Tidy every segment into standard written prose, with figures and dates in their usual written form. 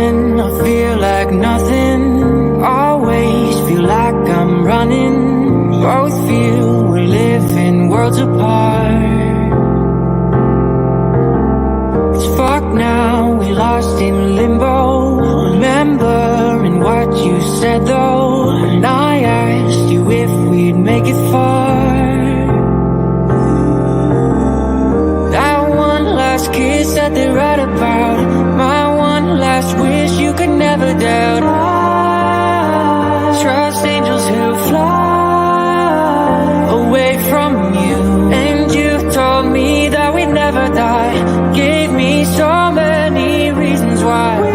when I feel like nothing. Always feel like I'm running. Both feel we're living worlds apart. It's fucked now, we lost in limbo. Remembering what you said though, and I asked you if we'd make it far. That one last kiss that they write about, my one last wish you could never doubt. I trust angels who fly away from you, and you told me that we'd never die. Gave me so many reasons why we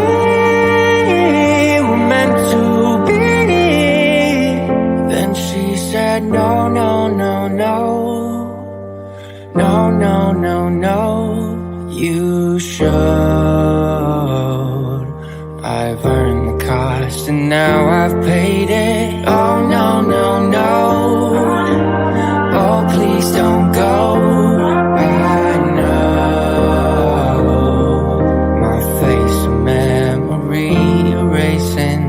were meant to be. Then she said no, no, no, no. No, no, no, no, you should. I've earned the cost and now I've paid it. Oh, no, no, no. Oh, please don't go. I know my face a memory erasing.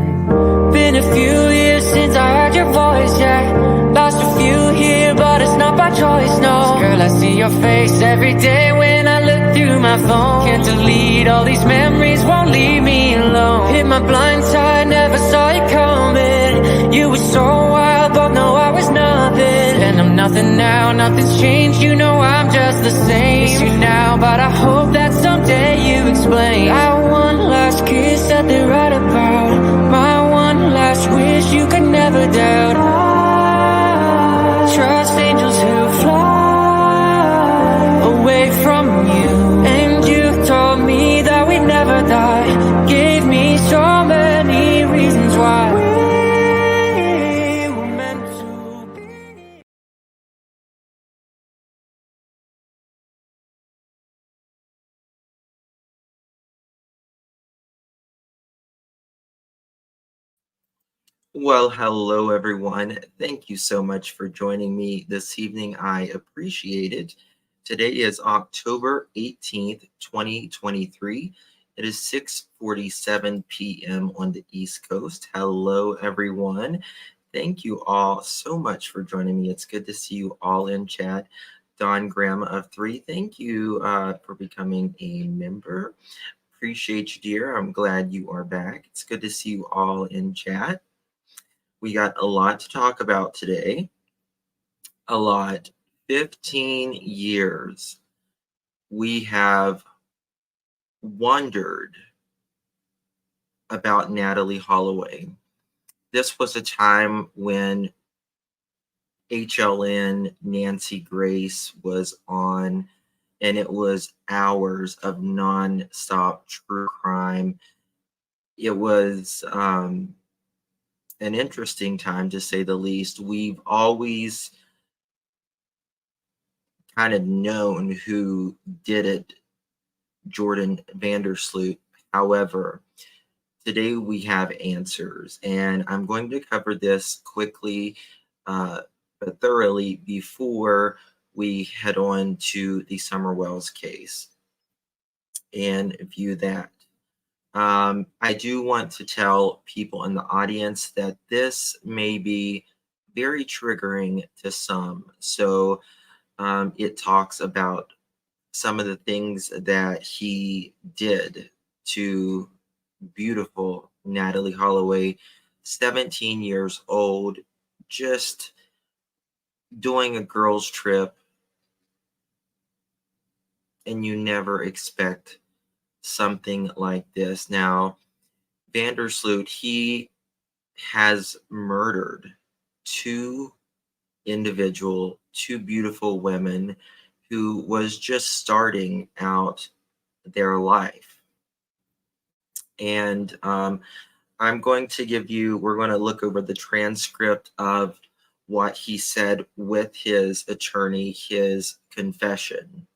Been a few years since I heard your voice, yeah. Lost a few here, but it's not by choice, no. Girl, I see your face every day when I look through my phone. Can't delete all these memories, won't leave me alone. Hit my blind side, never saw you coming. You were so wild, but no, I was nothing. And I'm nothing now, nothing's changed. You know I'm just the same. Miss you now, but I hope that someday you explain. That one last kiss that they write about, my one last wish you could never doubt. I trust angels who fly away from you, and you told me that we'd never die. Gave me so many reasons why we were meant to be. Well, hello everyone. Thank you so much for joining me this evening. I appreciate it. Today is October 18th, 2023. It is 6:47 p.m. on the East Coast. Hello everyone. Thank you all so much for joining me. It's good to see you all in chat. Don Grandma of 3, thank you for becoming a member. Appreciate you, dear. I'm glad you are back. It's good to see you all in chat. We got a lot to talk about today. A lot. 15 years. We have wondered about Natalee Holloway. This was a time when HLN Nancy Grace was on, and it was hours of non-stop true crime. It was an interesting time, to say the least. We've always kind of known who did it, Joran Sloot. However, today we have answers, and I'm going to cover this quickly but thoroughly before we head on to the Summer Wells case and view that. I do want to tell people in the audience that this may be very triggering to some. So it talks about some of the things that he did to beautiful Natalee Holloway, 17 years old, just doing a girls' trip, and you never expect something like this. Now, Vandersloot, he has murdered two beautiful women who was just starting out their life. And I'm going to we're going to look over the transcript of what he said with his attorney, his confession.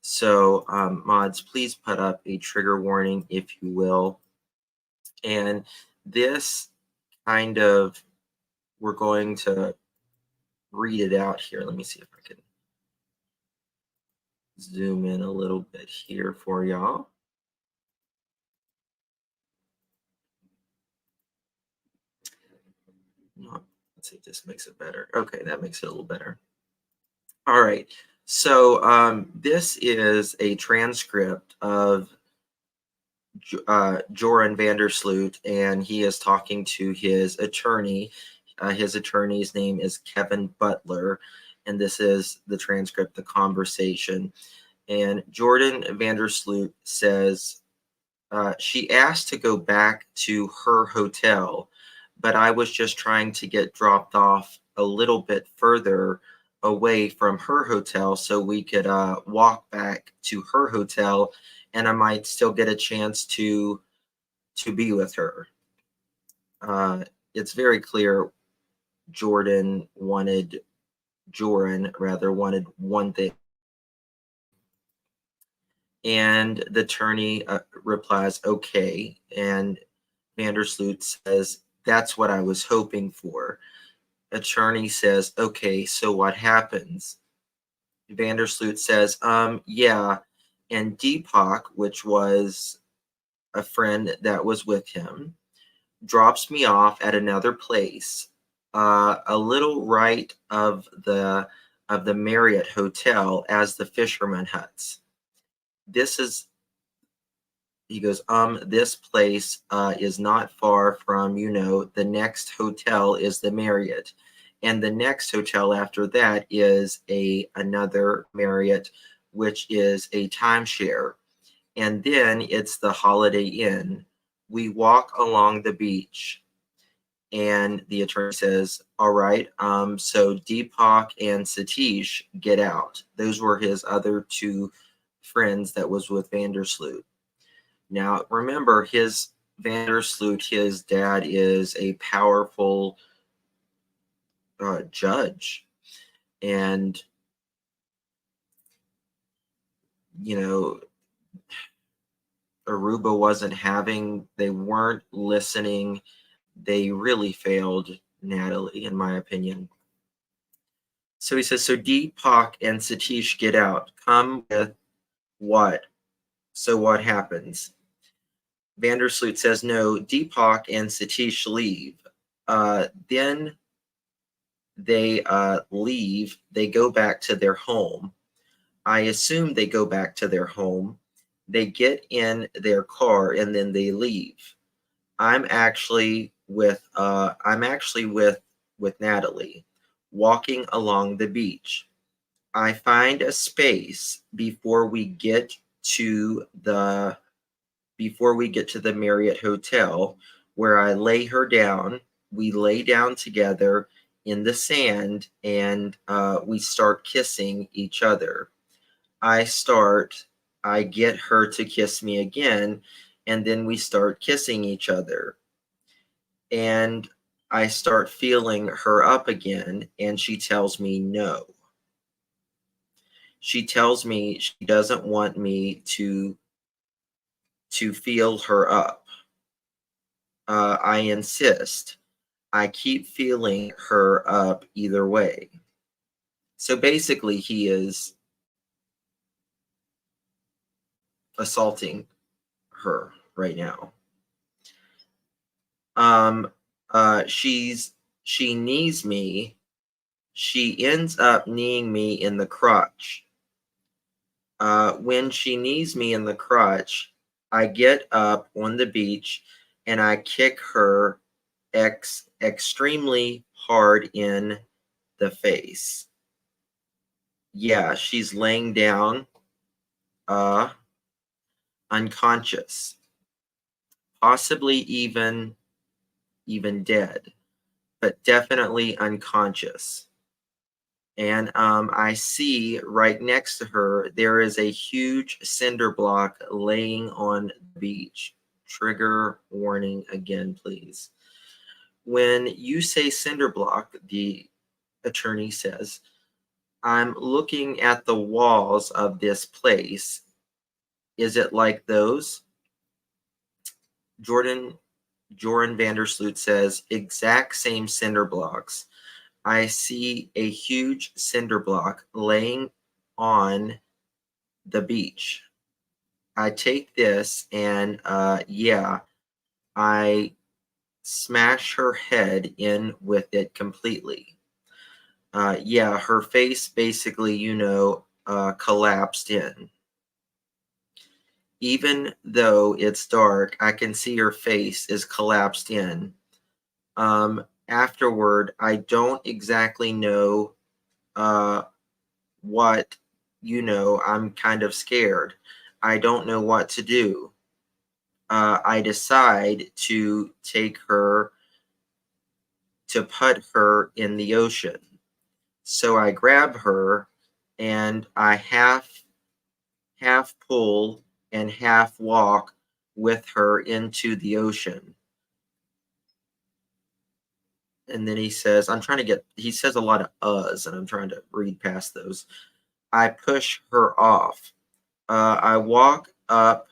So mods, please put up a trigger warning, if you will. And this kind of, we're going to read it out here. Let me see if I can zoom in a little bit here for y'all. Let's see if this makes it better. Okay, that makes it a little better. All right. So this is a transcript of Joran Sloot, and he is talking to his attorney. His attorney's name is Kevin Butler, and this is the transcript, the conversation. And Joran Sloot says, she asked to go back to her hotel, but I was just trying to get dropped off a little bit further away from her hotel so we could walk back to her hotel, and I might still get a chance to be with her. It's very clear Joran wanted one thing. And the attorney replies, okay. And Vandersloot says, that's what I was hoping for. Attorney says, okay, so what happens? Vandersloot says, yeah. And Deepak, which was a friend that was with him, drops me off at another place, a little right of the Marriott Hotel as the fisherman huts. He goes, this place is not far from, the next hotel is the Marriott. And the next hotel after that is another Marriott, which is a timeshare. And then it's the Holiday Inn. We walk along the beach. And the attorney says, all right, so Deepak and Satish get out. Those were his other two friends that was with Vandersloot. Now, remember, his dad is a powerful judge. And, Aruba they weren't listening. They really failed Natalee, in my opinion. So he says, so Deepak and Satish get out. Come with what? So what happens? Vandersloot says, no, Deepak and Satish leave. Then they leave. They go back to their home. I assume they go back to their home. They get in their car and then they leave. I'm actually with Natalee, walking along the beach. I find a space before we get to the Marriott Hotel where I lay her down. We lay down together in the sand and we start kissing each other. I get her to kiss me again, and then we start kissing each other. And I start feeling her up again, and she tells me no. She tells me she doesn't want me to feel her up. I insist. I keep feeling her up either way. So basically, he is assaulting her right now. She knees me. She ends up kneeing me in the crotch. When she knees me in the crotch, I get up on the beach and I kick her extremely hard in the face. Yeah, she's laying down, unconscious, possibly even dead, but definitely unconscious. And I see right next to her, there is a huge cinder block laying on the beach. Trigger warning again, please. When you say cinder block, the attorney says, I'm looking at the walls of this place. Is it like those? Joran Vandersloot says, exact same cinder blocks. I see a huge cinder block laying on the beach. I take this and I smash her head in with it completely. Yeah, her face basically, collapsed in. Even though it's dark, I can see her face is collapsed in. Afterward, I don't exactly know what, I'm kind of scared. I don't know what to do. I decide to take her to put her in the ocean. So I grab her and I half pull and half walk with her into the ocean. And then he says, he says a lot of uhs, and I'm trying to read past those. I push her off. I walk up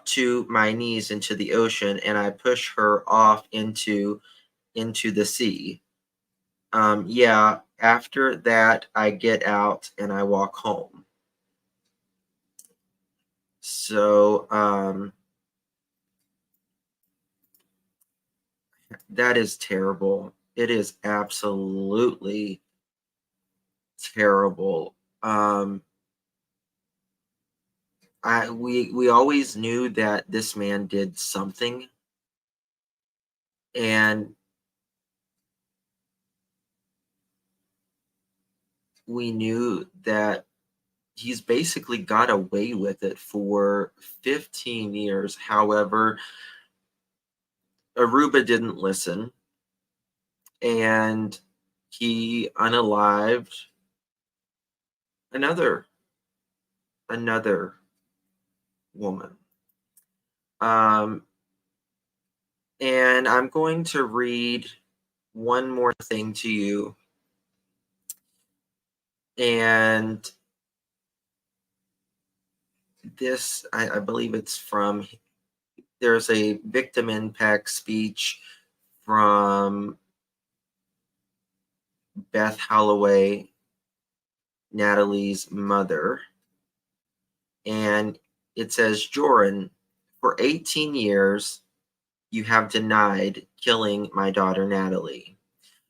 to my knees into the ocean, and I push her off into the sea. Yeah, after that, I get out and I walk home. So, that is terrible. It is absolutely terrible. We always knew that this man did something, and we knew that he's basically got away with it for 15 years. However, Aruba didn't listen, and he unalived another woman. And I'm going to read one more thing to you. And this, I believe it's from, there's a victim impact speech from Beth Holloway, Natalee's mother. And it says, Joran, for 18 years, you have denied killing my daughter, Natalee.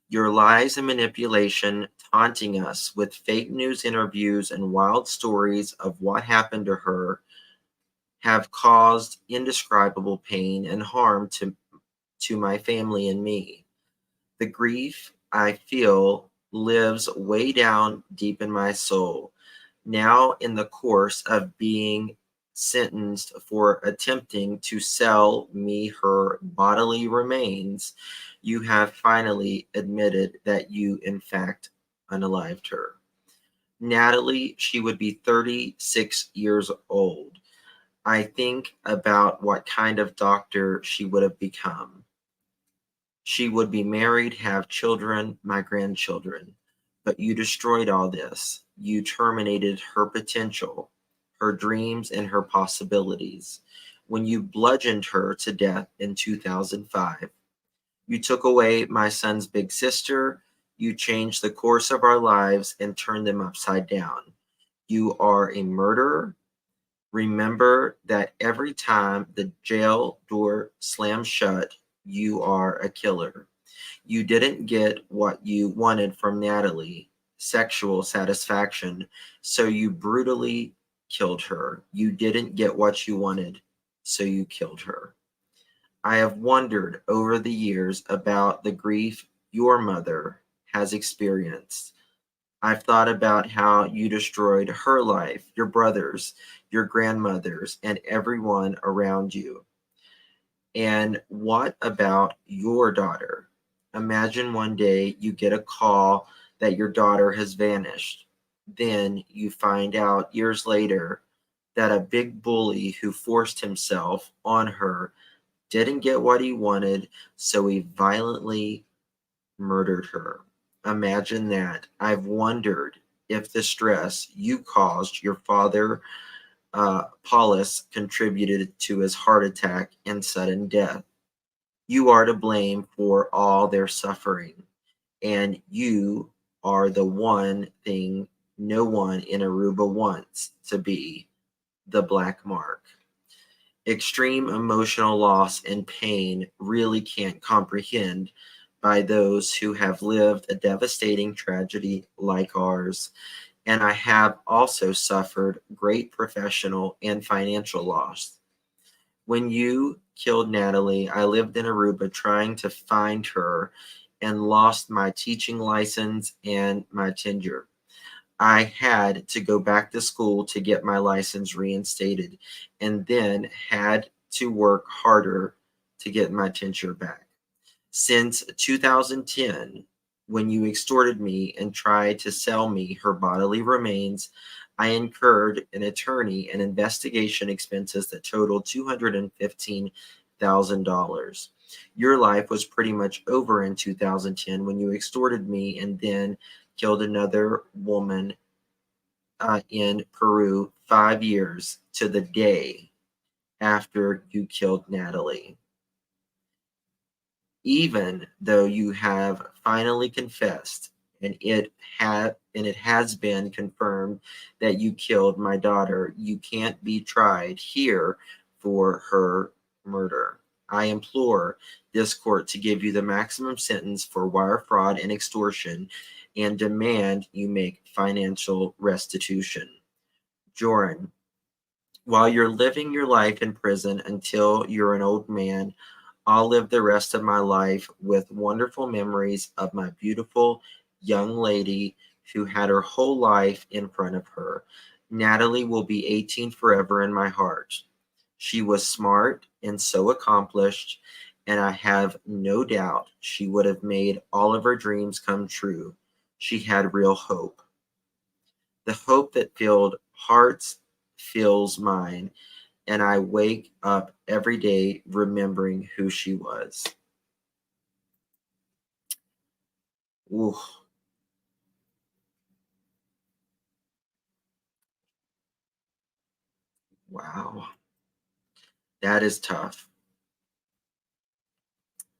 Your lies and manipulation, taunting us with fake news interviews and wild stories of what happened to her, have caused indescribable pain and harm to my family and me. The grief I feel lives way down deep in my soul. Now, in the course of being sentenced for attempting to sell me her bodily remains, you have finally admitted that you, in fact, unalived her. Natalee, she would be 36 years old. I think about what kind of doctor she would have become. She would be married, have children, my grandchildren. But you destroyed all this. You terminated her potential, her dreams, and her possibilities when you bludgeoned her to death in 2005. You took away my son's big sister. You changed the course of our lives and turned them upside down. You are a murderer. Remember that every time the jail door slams shut, you are a killer. You didn't get what you wanted from Natalee, sexual satisfaction, so you brutally killed her. You didn't get what you wanted, so you killed her. I have wondered over the years about the grief your mother has experienced. I've thought about how you destroyed her life, your brothers, your grandmothers, and everyone around you. And what about your daughter? Imagine one day you get a call that your daughter has vanished. Then you find out years later that a big bully who forced himself on her didn't get what he wanted, so he violently murdered her. Imagine that. I've wondered if the stress you caused your father, Paulus, contributed to his heart attack and sudden death. You are to blame for all their suffering, and you are the one thing no one in Aruba wants to be, the black mark. extreme emotional loss and pain really can't comprehend by those who have lived a devastating tragedy like ours. And I have also suffered great professional and financial loss. When you killed Natalee, I lived in Aruba trying to find her and lost my teaching license and my tenure. I had to go back to school to get my license reinstated and then had to work harder to get my tenure back. Since 2010, when you extorted me and tried to sell me her bodily remains, I incurred an attorney and investigation expenses that totaled $215,000. Your life was pretty much over in 2010 when you extorted me and then killed another woman in Peru 5 years to the day after you killed Natalee. Even though you have finally confessed and it has been confirmed that you killed my daughter, you can't be tried here for her murder. I implore this court to give you the maximum sentence for wire fraud and extortion and demand you make financial restitution. Joran, while you're living your life in prison until you're an old man, I'll live the rest of my life with wonderful memories of my beautiful young lady who had her whole life in front of her. Natalee will be 18 forever in my heart. She was smart and so accomplished, and I have no doubt she would have made all of her dreams come true. She had real hope. The hope that filled hearts fills mine, and I wake up every day remembering who she was. Ooh, wow. That is tough.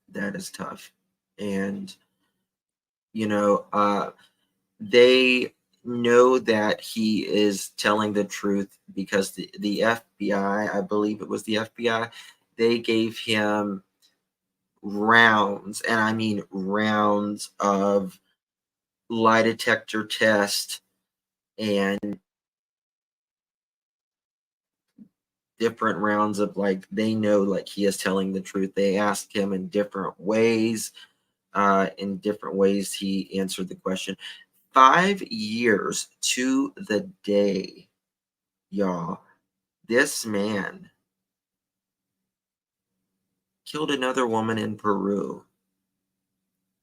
That is tough. And, you know, they know that he is telling the truth because the FBI, I believe it was the FBI, they gave him rounds, and I mean rounds of lie detector test and different rounds of like they know like he is telling the truth. They asked him in different ways. In different ways, he answered the question. 5 years to the day, y'all. This man killed another woman in Peru.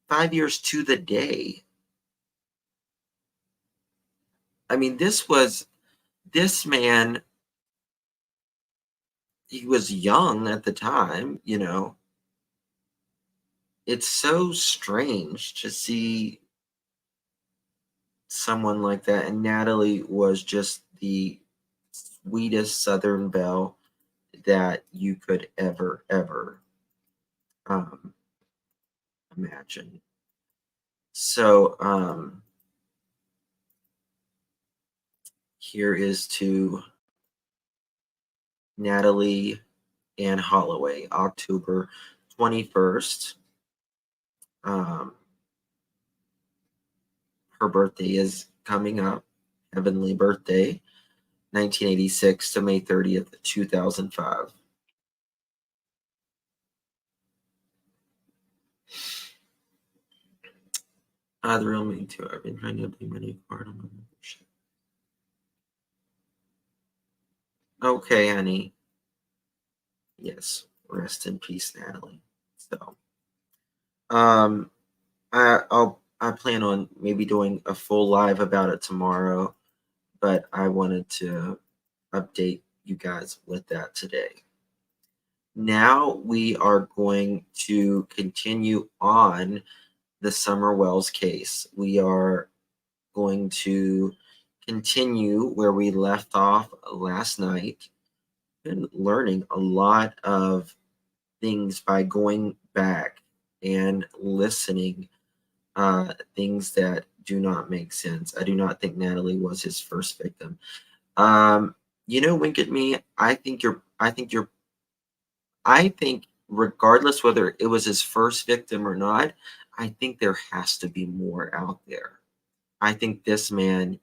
5 years to the day. I mean, this man, he was young at the time, you know. It's so strange to see someone like that. And Natalee was just the sweetest Southern belle that you could ever um, imagine. So here is to Natalee and Holloway, October 21st. Her birthday is coming up, heavenly birthday, 1986 to May 30th, 2005. The real me too. I've been trying to be many part of my membership. Okay, honey. Yes, rest in peace, Natalee. So, I plan on maybe doing a full live about it tomorrow, but I wanted to update you guys with that today. Now we are going to continue on the Summer Wells case. We are going to continue where we left off last night. Been learning a lot of things by going back and listening, things that do not make sense. I do not think Natalee was his first victim. Wink at me. I think you're I think regardless whether it was his first victim or not, I think there has to be more out there. I think this man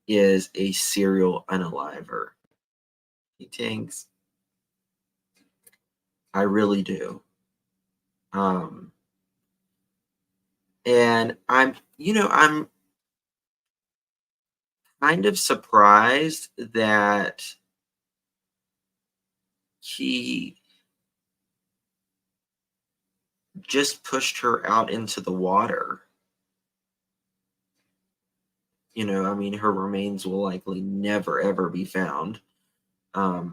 is a serial unaliver. He thinks. I really do. And I'm kind of surprised that he just pushed her out into the water. I mean, her remains will likely never, ever be found. Hey,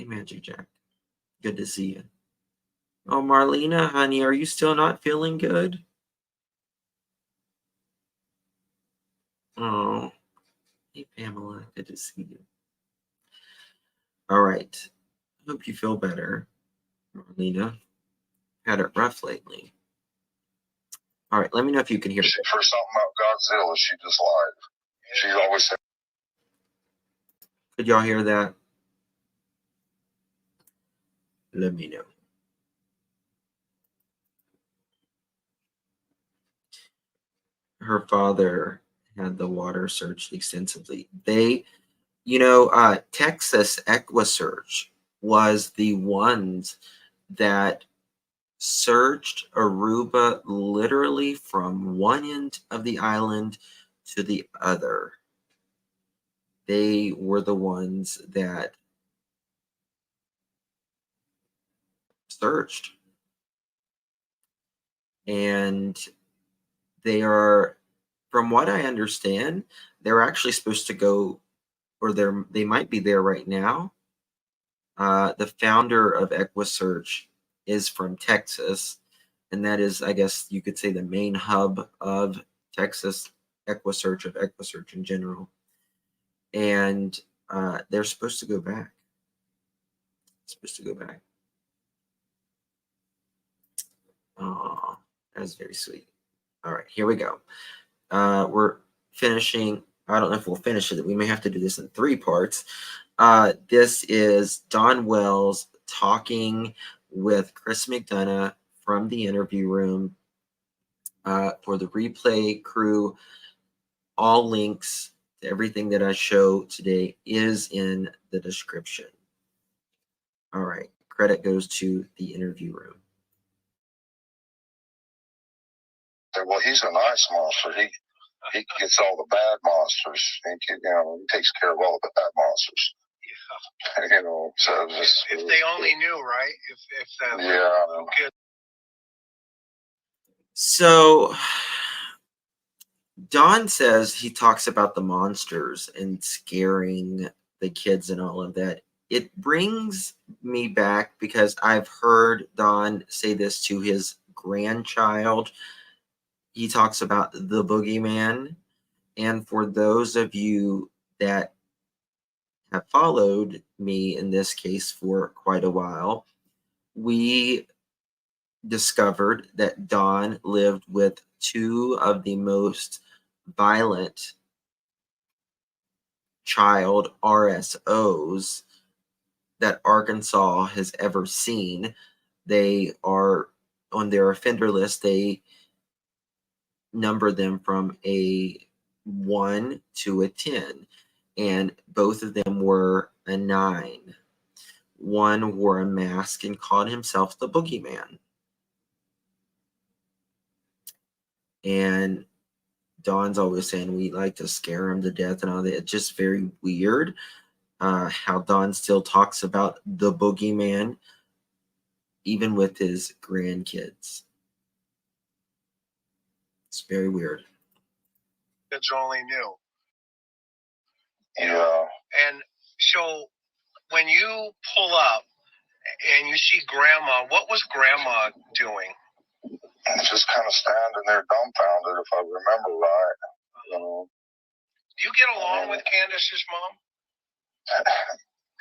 Magic Jack. Good to see you. Oh, Marlena, honey, are you still not feeling good? Oh, hey, Pamela. Good to see you. All right. Hope you feel better, Marlena. Had it rough lately. All right, let me know if you can hear me. For something about Godzilla, she just lied. She always said. Could y'all hear that? Let me know. Her father had the water searched extensively. Texas EquiSearch was the ones that searched Aruba literally from one end of the island to the other. They were the ones that searched. And they are, from what I understand, they're actually supposed to go, or they might be there right now. The founder of EquiSearch is from Texas, and that is, I guess you could say, the main hub of Texas EquiSearch in general. And they're supposed to go back. Oh, that's very sweet. All right, here we go. We're finishing. I don't know if we'll finish it. We may have to do this in 3 parts. This is Don Wells talking with Chris McDonough from the interview room. For the replay crew, all links to everything that I show today is in the description. All right, credit goes to the interview room. Well, he's a nice monster. He gets all the bad monsters. He takes care of all the bad monsters. Yeah. So just if they only knew, right? If that little kid. So Don says he talks about the monsters and scaring the kids and all of that. It brings me back because I've heard Don say this to his grandchild. He talks about the boogeyman. And for those of you that have followed me in this case for quite a while, we discovered that Don lived with 2 of the most violent child RSOs that Arkansas has ever seen. They are on their offender list. They number them from a 1 to a 10, and both of them were a 9. One wore a mask and called himself the boogeyman. And Don's always saying we like to scare him to death and all that. It's just very weird how Don still talks about the boogeyman, even with his grandkids. It's very weird. Kids only knew. Yeah. And so when you pull up and you see Grandma, what was Grandma doing? Just kind of standing there dumbfounded, if I remember right. Do you get along with Candace's mom?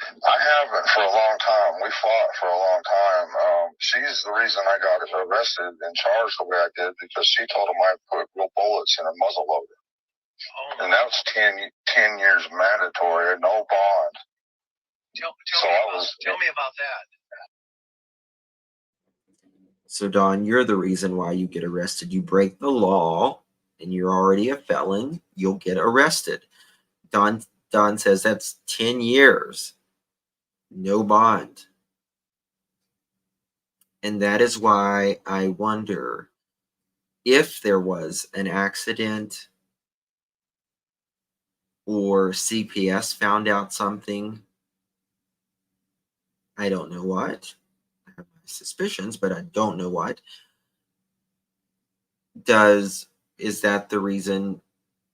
I haven't for a long time. We fought for a long time. She's the reason I got arrested and charged the way I did, because she told him I put real bullets in a muzzle loader. Oh. And that was 10 years mandatory, no bond. Tell me about that. So, Don, you're the reason why you get arrested. You break the law and you're already a felon, you'll get arrested. Don says that's 10 years, no bond. And that is why I wonder if there was an accident or CPS found out something. I don't know what. I have my suspicions, but I don't know what. Is that the reason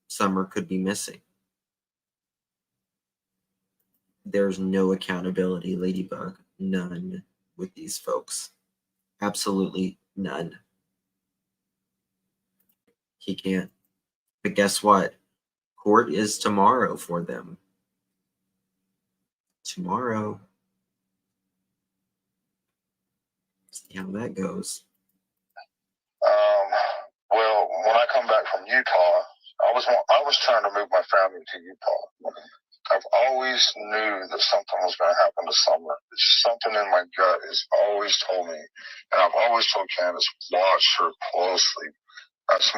Summer could be missing? There's no accountability, Ladybug. None with these folks. Absolutely none. He can't. But guess what? Court is tomorrow for them. Tomorrow. See how that goes. Well, when I come back from Utah, I was trying to move my family to Utah. I've always knew that something was going to happen to Summer. It's something in my gut has always told me, and I've always told Candace, watch her closely. That's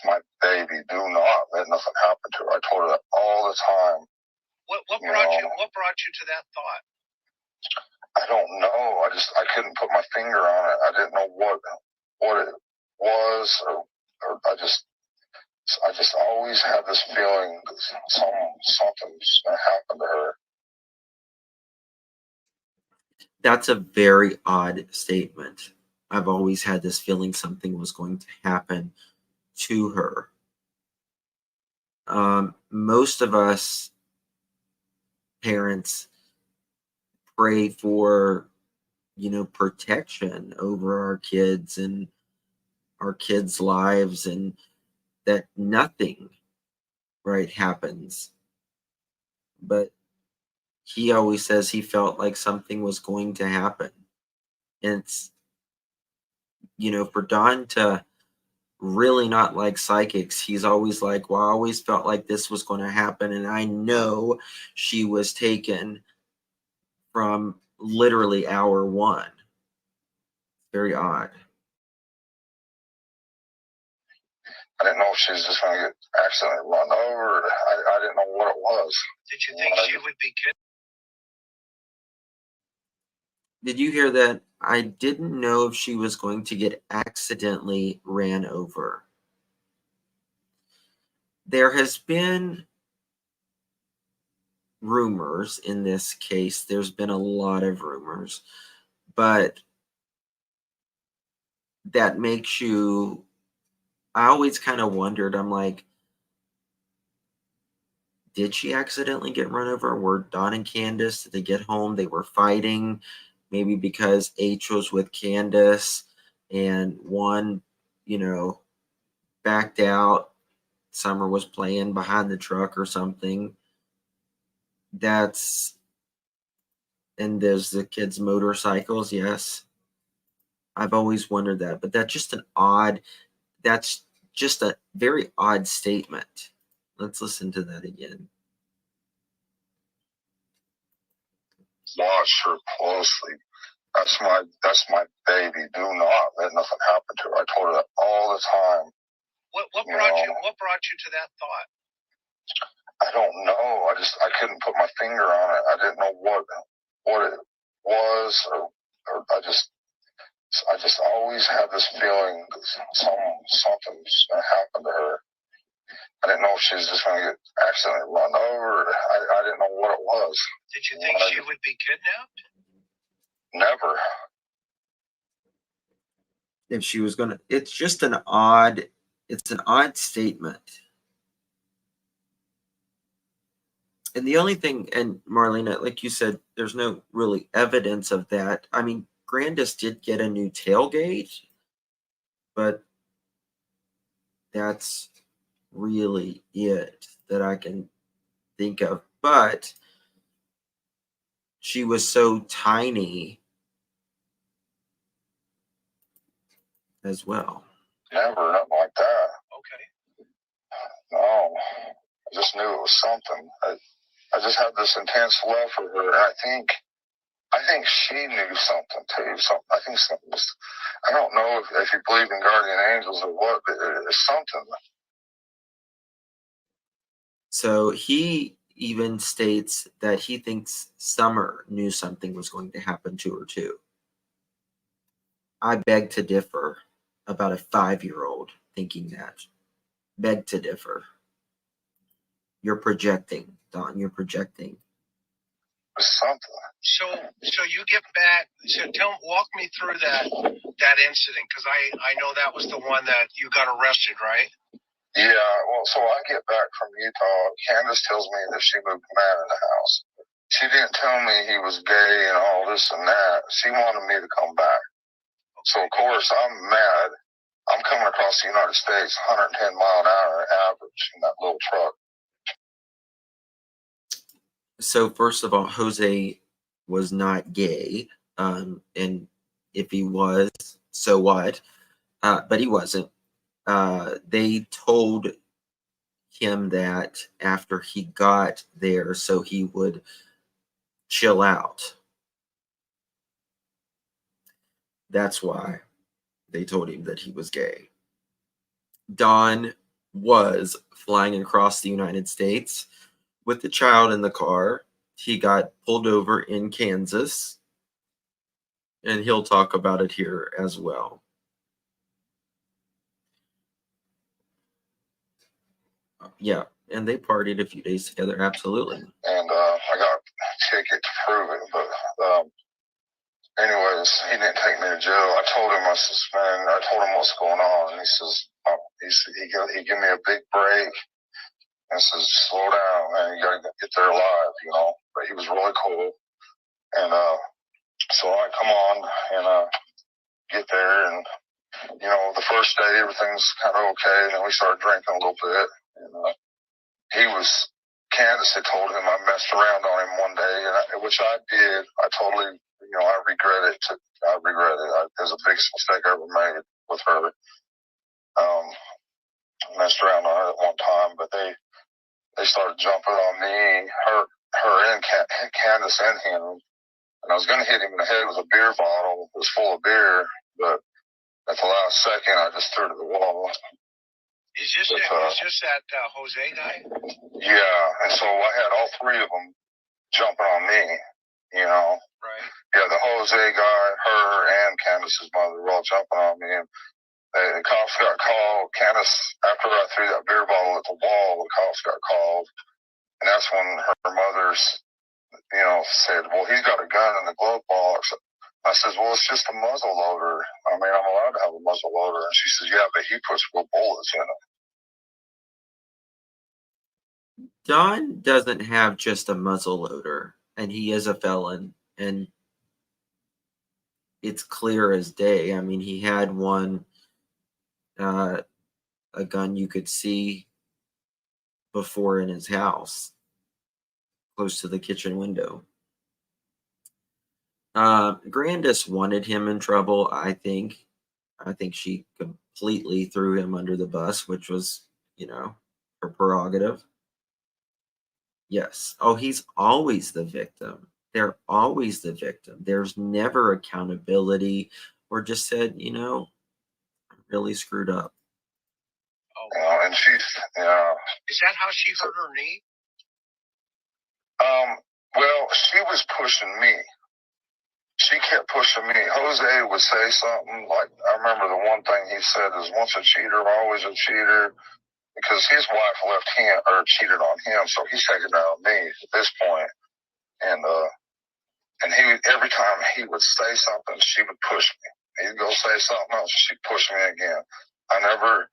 my baby. Do not let nothing happen to her. I told her that all the time. What brought you to that thought? I don't know. I couldn't put my finger on it. I didn't know what it was, or I just always had this feeling that something's going to happen to her. That's a very odd statement. I've always had this feeling something was going to happen to her. Most of us parents pray for, protection over our kids and our kids' lives, and that nothing right happens. But he always says he felt like something was going to happen. And it's, for Don to really not like psychics, he's always like, well, I always felt like this was going to happen. And I know she was taken from literally hour one. Very odd. I didn't know if she was just going to get accidentally run over. I didn't know what it was. Did you think she would be kidnapped? Did you hear that? I didn't know if she was going to get accidentally ran over. There has been rumors in this case. There's been a lot of rumors, but that makes you, I always kind of wondered, I'm like, did she accidentally get run over? Were Don and Candace, did they get home? They were fighting, maybe because H was with Candace and one, backed out. Summer was playing behind the truck or something. And there's the kids' motorcycles, yes. I've always wondered that, but that's just a very odd statement. Let's listen to that again. Watch her closely. That's my baby. Do not let nothing happen to her. I told her that all the time. What brought you to that thought? I don't know. I couldn't put my finger on it. I didn't know what it was, or I just always had this feeling that something's going to happen to her. I didn't know if she was just going to get accidentally run over. I didn't know what it was. Did you think she would be kidnapped? Never. If she was going to, it's an odd statement. And the only thing, and Marlena, like you said, there's no really evidence of that. I mean, Grandis did get a new tailgate, but that's really it that I can think of. But she was so tiny as well. Never, nothing like that. Okay. No, I just knew it was something. I just had this intense love for her. And I think she knew something too. I think something was, I don't know if you believe in guardian angels or what, but it's something. So he even states that he thinks Summer knew something was going to happen to her too. I beg to differ about a 5-year-old thinking that. Beg to differ. You're projecting, Don. You're projecting. Something. So you get back. So walk me through that incident, because I know that was the one that you got arrested, right? Yeah. Well, so I get back from Utah. Candace tells me that she moved a man in the house. She didn't tell me he was gay and all this and that. She wanted me to come back. So of course I'm mad. I'm coming across the United States, 110 mile an hour average in that little truck. So first of all, Jose was not gay, and if he was, so what? But he wasn't. They told him that after he got there, so he would chill out. That's why they told him that he was gay. Don was flying across the United States with the child in the car. He got pulled over in Kansas, and he'll talk about it here as well. Yeah, and they partied a few days together, absolutely. And I got a ticket to prove it, but anyways, he didn't take me to jail. I told him, I told him what's going on, and he says, he gave me a big break and says, slow down, man, you gotta get there alive, you know. But he was really cool, and so I come on and get there, and you know, the first day everything's kind of okay, and then we started drinking a little bit, and Candace had told him I messed around on him one day, which I did. I totally, you know, I regret it. It was the biggest mistake I ever made with her. Messed around on her at one time, but they started jumping on me, her and Candace and him, and I was going to hit him in the head with a beer bottle. It was full of beer, but at the last second, I just threw it at the wall. Is this that Jose guy? Yeah, and so I had all three of them jumping on me, you know. Right. Yeah, the Jose guy, her, and Candace's mother were all jumping on me. And the cops got called. Candace, after I threw that beer bottle at the wall, the cops got called. And that's when her mother's, you know, said, well, he's got a gun in the glove box. I says, well, it's just a muzzle loader. I mean, I'm allowed to have a muzzle loader. And she says, yeah, but he puts real bullets in it. Don doesn't have just a muzzle loader, and he is a felon, and it's clear as day. I mean, he had one, a gun you could see before in his house, close to the kitchen window. Grandis wanted him in trouble, I think. I think she completely threw him under the bus, which was, you know, her prerogative. Yes. Oh, he's always the victim. They're always the victim. There's never accountability or just said, you know, I'm really screwed up. Oh, and she's, yeah. Is that how she hurt her knee? Well, she was pushing me. She kept pushing me. Jose would say something like, I remember the one thing he said is, once a cheater, always a cheater. Because his wife left him or cheated on him, so he's taking it out on me at this point. And he every time he would say something, she would push me. He'd go say something else, she'd push me again. I never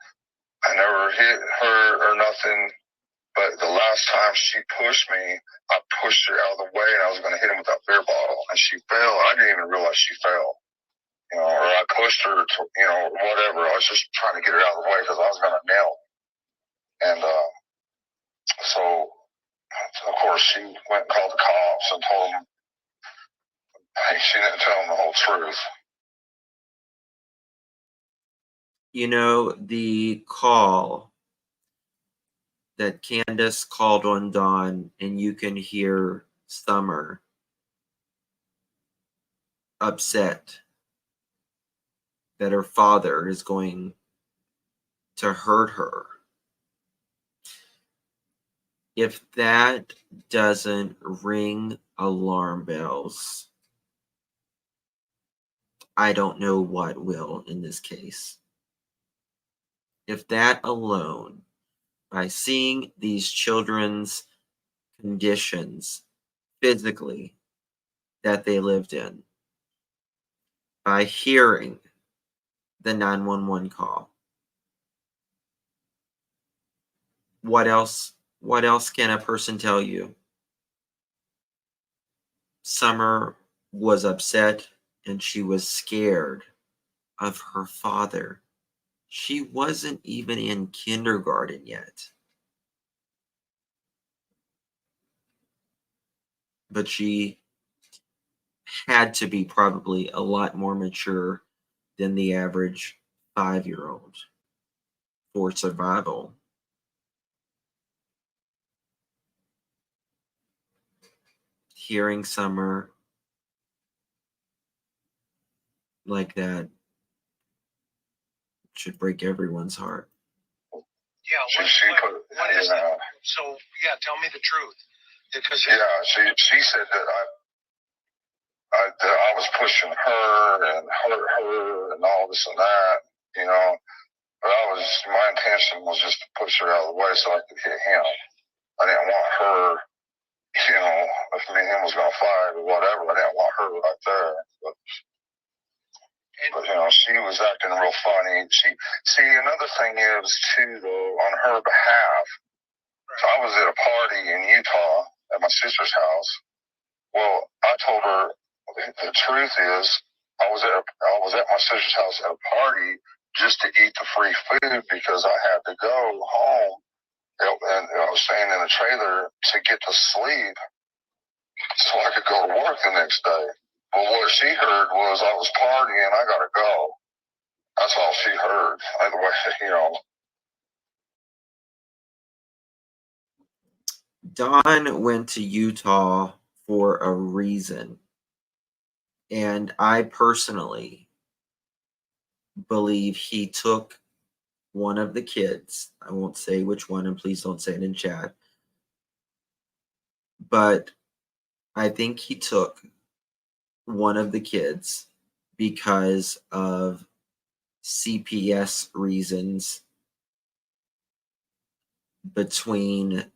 hit her or nothing, but the last time she pushed me, I pushed her out of the way, and I was going to hit him with that beer bottle, and she fell. I didn't even realize she fell, you know, or I pushed her to, you know, whatever. I was just trying to get her out of the way because I was going to nail her. And so, of course, she went and called the cops and told them, hey, she didn't tell them the whole truth. You know, the call that Candace called on Dawn, and you can hear Summer upset that her father is going to hurt her. If that doesn't ring alarm bells, I don't know what will in this case. If that alone, by seeing these children's conditions physically that they lived in, by hearing the 911 call, what else can a person tell you? Summer was upset and she was scared of her father. She wasn't even in kindergarten yet. But she had to be probably a lot more mature than the average 5-year-old for survival. Hearing Summer like that should break everyone's heart. Yeah, what is that? So, yeah, tell me the truth. Because she said that I was pushing her and hurt her and all this and that, you know. But my intention was just to push her out of the way so I could hit him. I didn't want her, you know, if me and him was going to fight or whatever, I didn't want her right there. But you know, she was acting real funny. See, another thing is, too, though, on her behalf, so I was at a party in Utah at my sister's house. Well, I told her the truth is I was at my sister's house at a party just to eat the free food because I had to go home and I was staying in a trailer to get to sleep so I could go to work the next day. But what she heard was I was partying, I gotta go. That's all she heard. Either way, you know. Don went to Utah for a reason. And I personally believe he took one of the kids. I won't say which one, and please don't say it in chat. But I think he took one of the kids because of CPS reasons between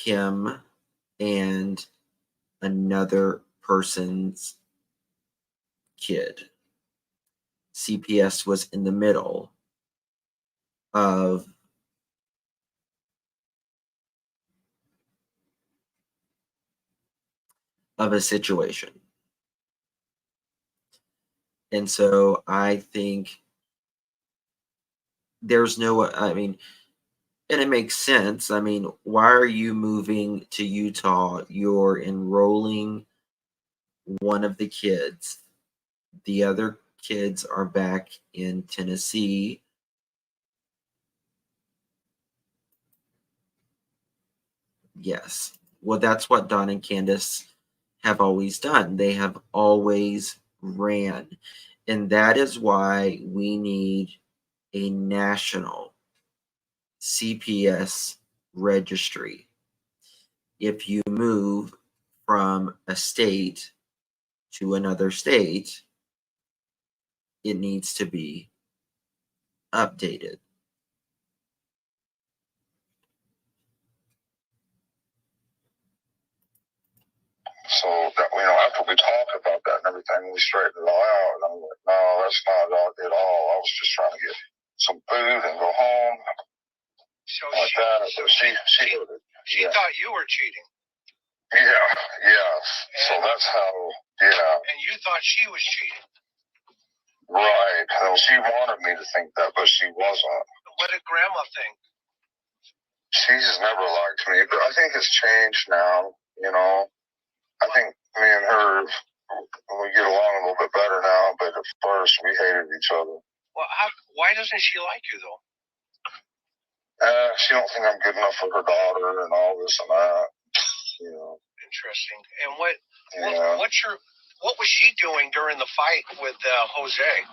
him and another person's kid. CPS was in the middle of a situation. And so I think there's no, I mean, and it makes sense. I mean, why are you moving to Utah? You're enrolling one of the kids. The other kids are back in Tennessee. Yes. Well, that's what Don and Candace have always done. They have always ran. And that is why we need a national CPS registry. If you move from a state to another state, it needs to be updated. So that, you know, after we talked about that and everything, we straightened it all out. And I'm like, no, that's not at all. I was just trying to get some food and go home. So like that. So she thought you were cheating. Yeah. So that's how, And you thought she was cheating. Right. Well, she wanted me to think that, but she wasn't. What did Grandma think? She's never liked me, but I think it's changed now, you know. I think me and her, we get along a little bit better now, but at first we hated each other. Well, why doesn't she like you, though? She don't think I'm good enough for her daughter and all this and that. You know. Interesting. And what was she doing during the fight with Jose?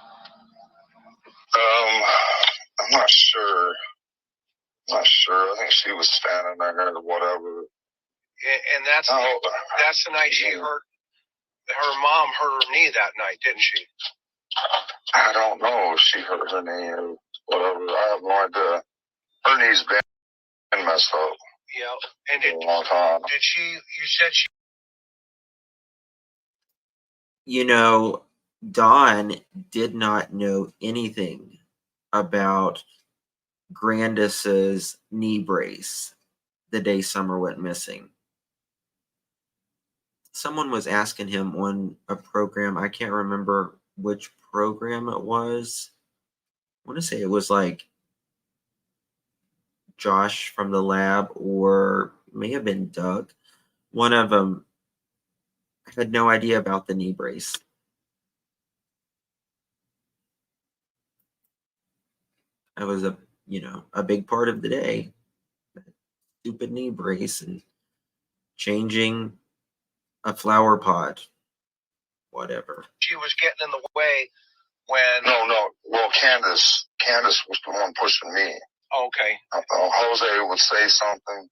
I'm not sure. I think she was standing there or whatever. And that's the night she hurt. Her mom hurt her knee that night, didn't she? I don't know if she hurt her knee or whatever. I have no idea. Her knee's been messed up. Yeah. And for a long time. Did she? You said she. You know, Dawn did not know anything about Grandis's knee brace the day Summer went missing. Someone was asking him on a program, I can't remember which program it was. I want to say it was like Josh from the lab, or may have been Doug. One of them had no idea about the knee brace. That was a big part of the day. Stupid knee brace and changing a flower pot, whatever. She was getting in the way when. No. Well, Candace was the one pushing me. Okay. Jose would say something,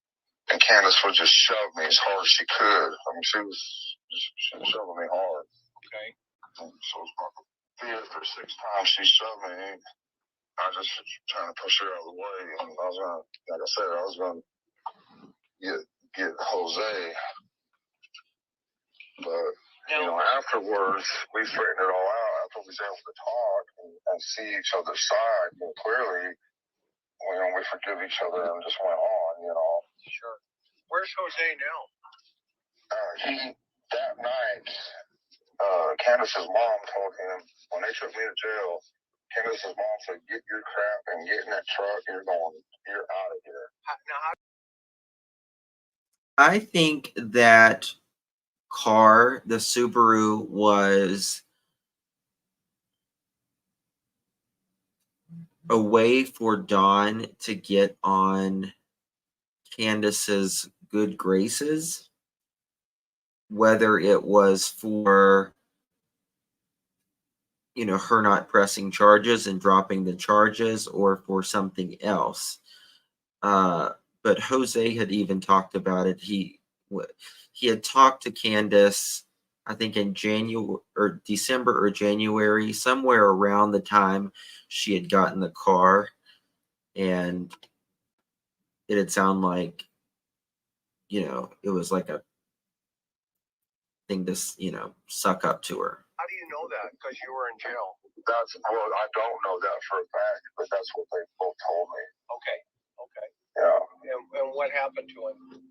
and Candace would just shove me as hard as she could. I mean, she was shoving me hard. Okay. So it was about the fifth or sixth time she shoved me. I just was trying to push her out of the way, and I was gonna, like I said, I was gonna get Jose. But afterwards, we straightened it all out. After we was able to talk and see each other's side, and clearly, we forgive each other and just went on. Sure. Where's Jose now? That night, Candace's mom told him when they took me to jail. Candace's mom said, "Get your crap and get in that truck. You're out of here." I think that car, the Subaru, was a way for Dawn to get on Candace's good graces, whether it was for her not pressing charges and dropping the charges, or for something else. But Jose had even talked about it. He had talked to Candace, I think in December or January, somewhere around the time she had gotten the car, and it had sounded like, it was like a thing to, suck up to her. How do you know that? Because you were in jail. I don't know that for a fact, but that's what they both told me. Okay. Yeah. And what happened to him?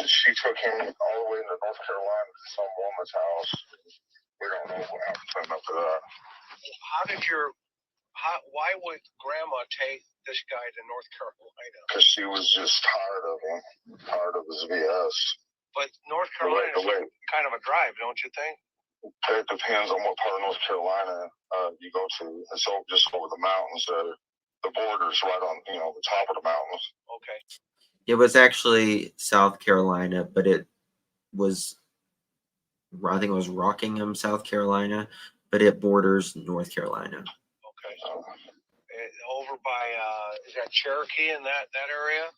She took him all the way into North Carolina to some woman's house. We don't know what happened to him after that. Why would Grandma take this guy to North Carolina? Because she was just tired of him, tired of his BS. But North Carolina is kind of a drive, don't you think? It depends on what part of North Carolina you go to. It's just over the mountains there. The border's right on, the top of the mountains. Okay. It was actually South Carolina, but I think it was Rockingham, South Carolina, but it borders North Carolina. Okay. Over by, is that Cherokee in that area?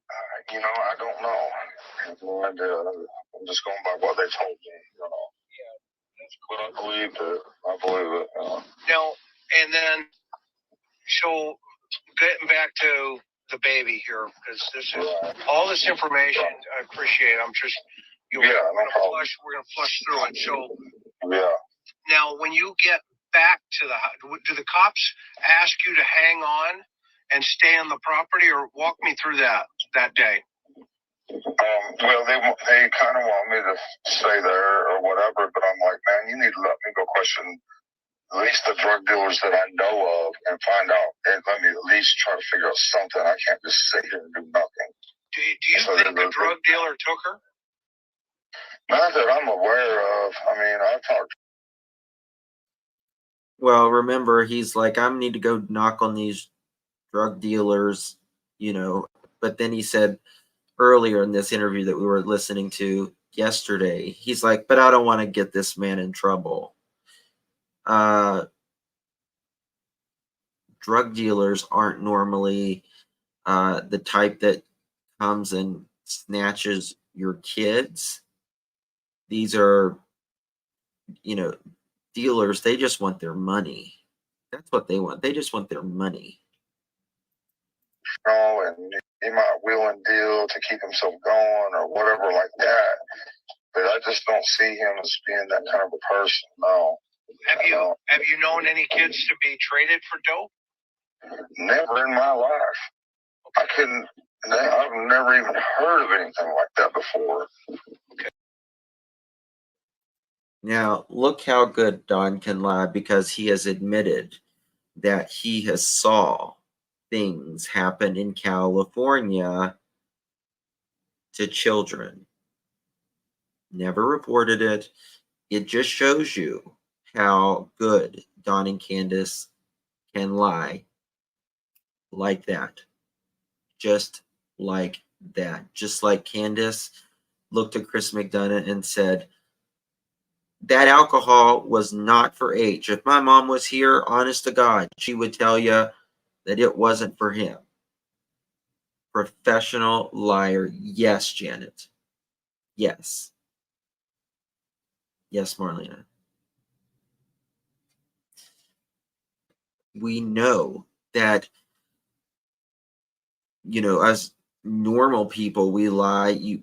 I don't know. I have no idea. I'm just going by what they told me, Yeah, that's cool. But I believe it. Now, and then, so getting back to the baby here, because this is all this information. I appreciate it. I'm just, we're gonna flush through it. So, now when you get back to the house, do the cops ask you to hang on and stay on the property, or walk me through that day? Well, they kind of want me to stay there or whatever, but I'm like, man, you need to let me go question at least the drug dealers that I know of and find out, and let me at least try to figure out something. I can't just sit here and do nothing. Do you think the drug dealer took her? Not that I'm aware of. I mean, I've talked. Well, remember, he's like, I need to go knock on these drug dealers, you know. But then he said earlier in this interview that we were listening to yesterday, he's like, but I don't want to get this man in trouble. Drug dealers aren't normally the type that comes and snatches your kids. These are, you know, dealers. They just want their money. That's what they want. They just want their money. Oh, and he might wheel and deal to keep himself going or whatever like that. But I just don't see him as being that kind of a person. No. Have you known any kids to be traded for dope? Never in my life. I've never even heard of anything like that before. Okay. Now, look how good Don can lie, because he has admitted that he has saw things happen in California to children. Never reported it. It just shows you how good Don and Candace can lie like that. Just like that. Just like Candace looked at Chris McDonough and said, that alcohol was not for H. If my mom was here, honest to God, she would tell you that it wasn't for him. Professional liar. Yes, Janet. Yes. Yes, Marlena. We know that, as normal people, we lie. You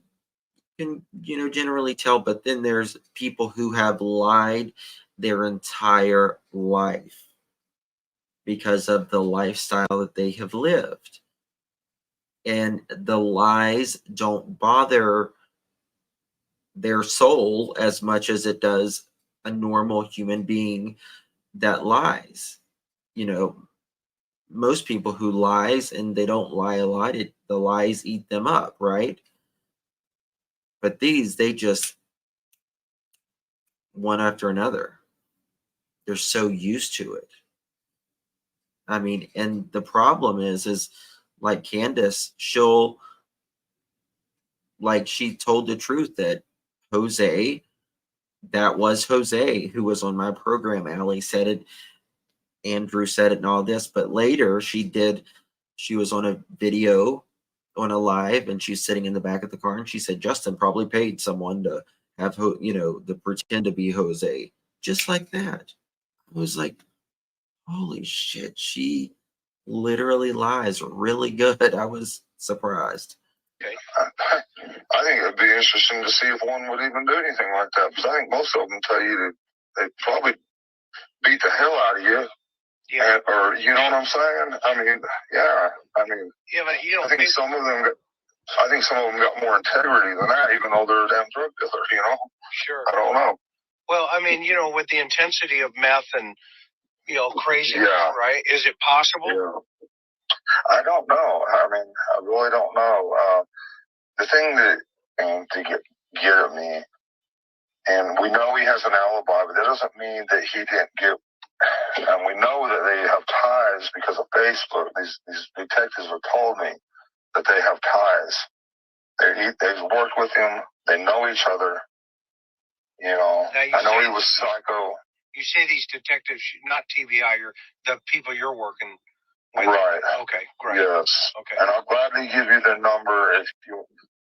can, generally tell, but then there's people who have lied their entire life because of the lifestyle that they have lived. And the lies don't bother their soul as much as it does a normal human being that lies. Most people who lies and they don't lie a lot, the lies eat them up, right? But they just one after another. They're so used to it. I mean, and the problem is like Candace, she told the truth that Jose, that was Jose who was on my program. Allie said it, Andrew said it, and all this. But later she was on a video, on a live, and she's sitting in the back of the car, and she said Justin probably paid someone to have, to pretend to be Jose. Just like that. I was like, holy shit, she literally lies really good. I was surprised. Okay. I think it'd be interesting to see if one would even do anything like that, because I think most of them tell you that they probably beat the hell out of you. Yeah. Or, you know what I'm saying? I mean, yeah. I mean, yeah, but you don't I think some of them got more integrity than that, even though they're a damn drug dealer, Sure. I don't know. Well, I mean, with the intensity of meth and, craziness, yeah. Right? Is it possible? Yeah. I don't know. I mean, I really don't know. The thing that to get at me, and we know he has an alibi, but that doesn't mean that he didn't get. And we know that they have ties because of Facebook. These detectives have told me that they have ties. They've worked with him. They know each other. I know he was psycho. You say these detectives, not TBI, the people you're working with. Right. Okay, great. Yes. Okay. And I'll gladly give you their number if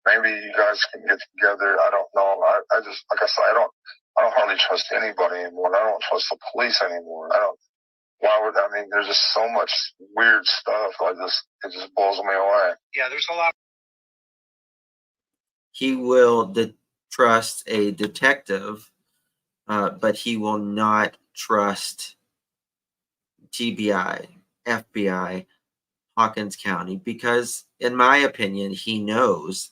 maybe you guys can get together. I don't know. I just, like I said, I don't hardly trust anybody anymore. I don't trust the police anymore. There's just so much weird stuff. It just blows me away. Yeah, there's a lot. He will trust a detective, but he will not trust TBI, FBI, Hawkins County, because in my opinion, he knows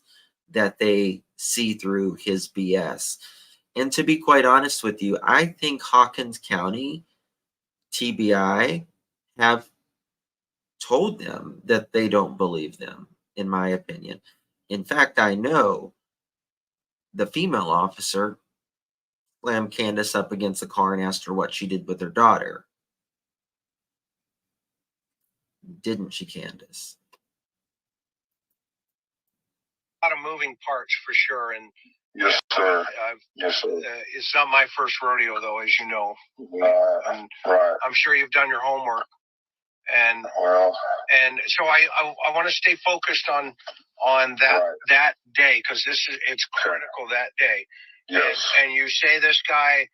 that they see through his BS. And to be quite honest with you, I think Hawkins County, TBI, have told them that they don't believe them, in my opinion. In fact, I know the female officer slammed Candace up against the car and asked her what she did with her daughter. Didn't she, Candace? A lot of moving parts for sure. And yes, sir. Yes, sir. It's not my first rodeo, though, as you know. Right. Right. I'm sure you've done your homework. And so I want to stay focused on that day, because it's critical that day. Yes. And you say this guy,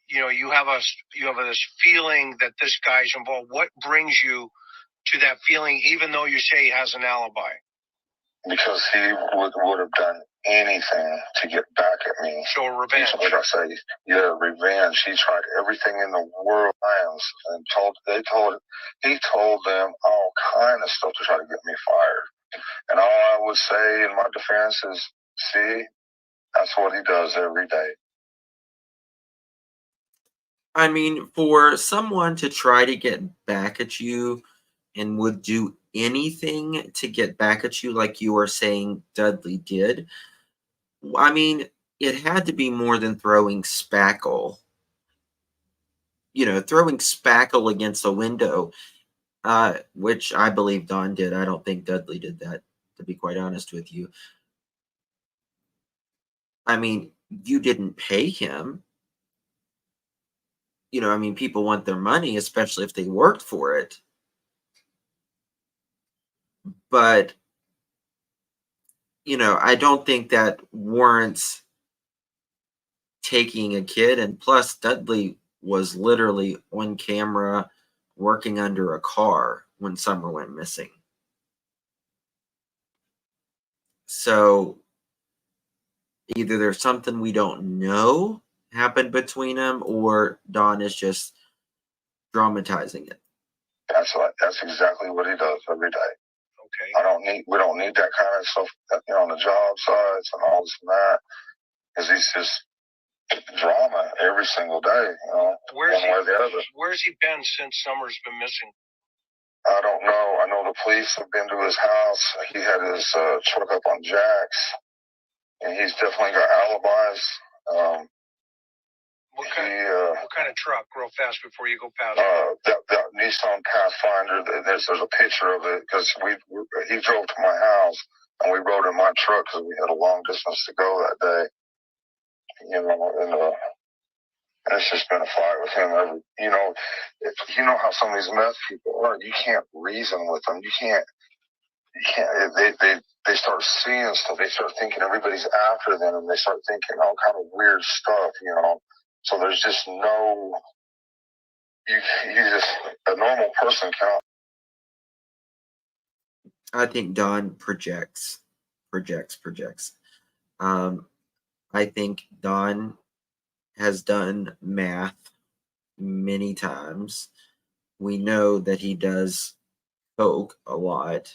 you have this feeling that this guy's involved. What brings you to that feeling, even though you say he has an alibi? Because he would have done anything to get back at me. So revenge. Like I say, yeah, revenge. He tried everything in the world, and he told them all kind of stuff to try to get me fired. And all I would say in my defense is, see, that's what he does every day. I mean, for someone to try to get back at you and would do anything to get back at you, like you are saying Dudley did, I mean, it had to be more than throwing spackle. Throwing spackle against a window, which I believe Don did. I don't think Dudley did that, to be quite honest with you. I mean, you didn't pay him. I mean, people want their money, especially if they worked for it. But, I don't think that warrants taking a kid. And plus, Dudley was literally on camera working under a car when Summer went missing. So either there's something we don't know happened between them, or Don is just dramatizing it. That's exactly what he does every day. Okay. We don't need that kind of stuff, on the job sites and all this and that, because he's just drama every single day, Where's one way or the other. Where's he been since Summer's been missing? I don't know. I know the police have been to his house. He had his truck up on jacks, and he's definitely got alibis. What kind of truck, real fast before you go past? That Nissan Pathfinder. There's a picture of it, because he drove to my house, and we rode in my truck because we had a long distance to go that day. And it's just been a fight with him. You know how some of these meth people are. You can't reason with them. You can't. They start seeing stuff. They start thinking everybody's after them, and they start thinking all kind of weird stuff. So there's just no. A normal person cannot. I think Don projects. I think Don has done math many times. We know that he does coke a lot.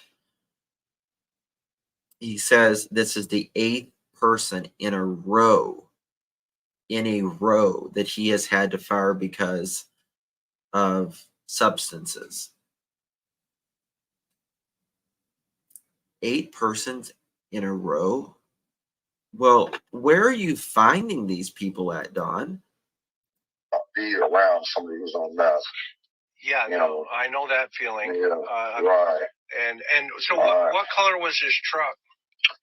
He says this is the 8th person in a row that he has had to fire because of substances. 8 persons in a row? Well, where are you finding these people at, Don? Be around somebody who's on meth. Yeah, I know that feeling. Yeah, right. And so, what color was his truck?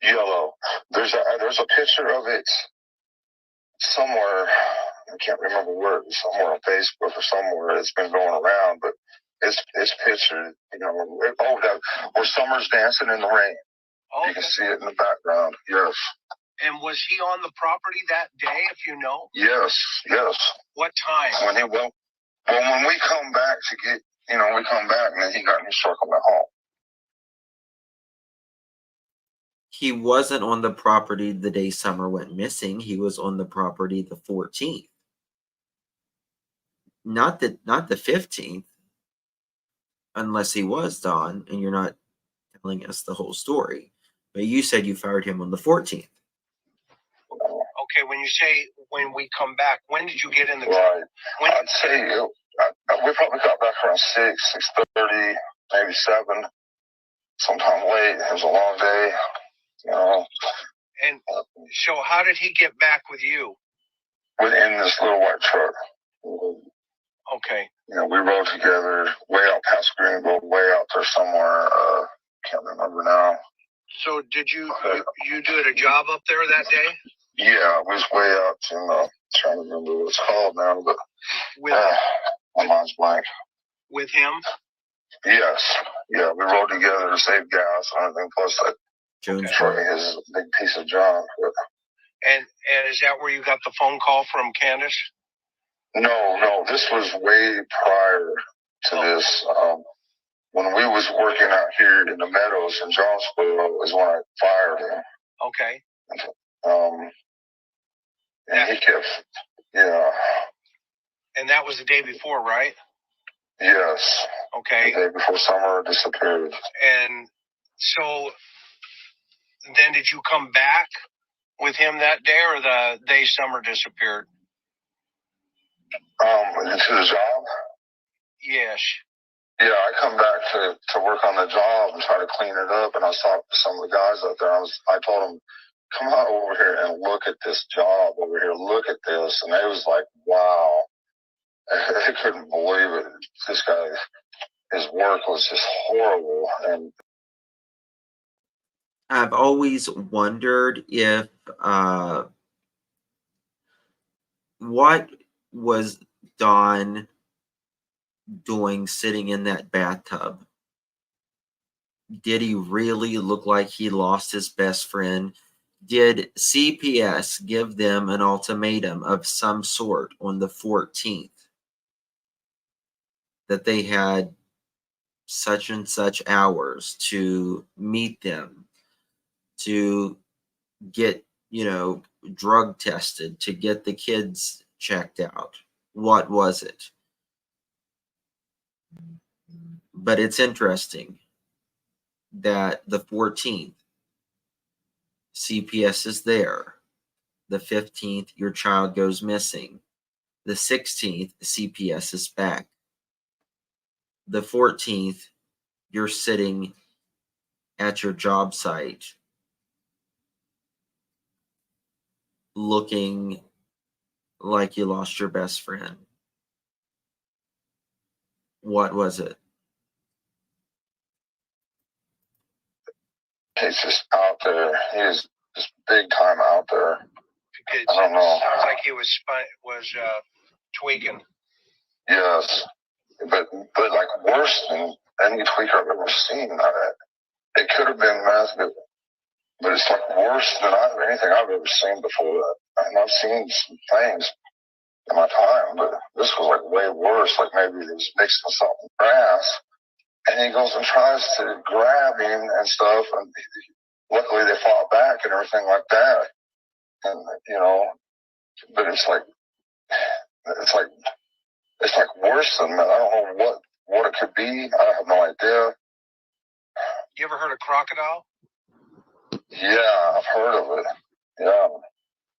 Yellow. There's a picture of it somewhere. I can't remember where. Somewhere on Facebook or somewhere. It's been going around, but it's pictured. Where Summer's dancing in the rain. Oh, you can see it in the background. Yes. And was he on the property that day, if you know? Yes. What time? When we come back to get, we come back, and then he got in his truck and went home. He wasn't on the property the day Summer went missing. He was on the property the 14th. Not the 15th. Unless he was, Don, and you're not telling us the whole story. But you said you fired him on the 14th. Okay, when you say when we come back, when did you get in the truck? Right. I'd say we probably got back around 6:30, maybe 7. Sometime late. It was a long day. And so how did he get back with you? In this little white truck. Okay. You know, we rode together way out past Greenville, way out there somewhere. Can't remember now. So did you did a job up there that day? Yeah, it was way out in, trying to remember what it's called now, but my mind's blank. With him? Yes. Yeah, we rode together to save gas and everything, plus that Jonesboro. his big piece of junk. But... And is that where you got the phone call from Candace? No, this was way prior to this. When we was working out here in the meadows in Jonesboro is when I fired him. Okay. And he kept, yeah. And that was the day before, right? Yes. Okay. The day before Summer disappeared. And so then did you come back with him that day, or the day Summer disappeared? Into the job? Yes. Yeah, I come back to work on the job and try to clean it up, and I saw some of the guys out there. I told them, come on over here and look at this job over here. Look at this. And they was like, wow. They couldn't believe it. This guy, his work was just horrible. And I've always wondered if what was Don doing sitting in that bathtub? Did he really look like he lost his best friend? Did CPS give them an ultimatum of some sort on the 14th that they had such and such hours to meet them, to get, drug tested, to get the kids checked out? What was it? But it's interesting that the 14th, CPS is there. The 15th, your child goes missing. The 16th, CPS is back. The 14th, you're sitting at your job site looking like you lost your best friend. What was it? he's just out there. He was just big time out there. I don't know. Sounds like he was tweaking. Yes. But like worse than any tweaker I've ever seen. It could have been meth, but it's like worse than anything I've ever seen before that. And I've seen some things in my time, but this was like way worse. Like maybe he was mixing something grass, and he goes and tries to grab him and stuff, and luckily they fought back and everything like that. And but it's like worse than that. I don't know what it could be. I have no idea. You ever heard of crocodile? Yeah, I've heard of it. Yeah.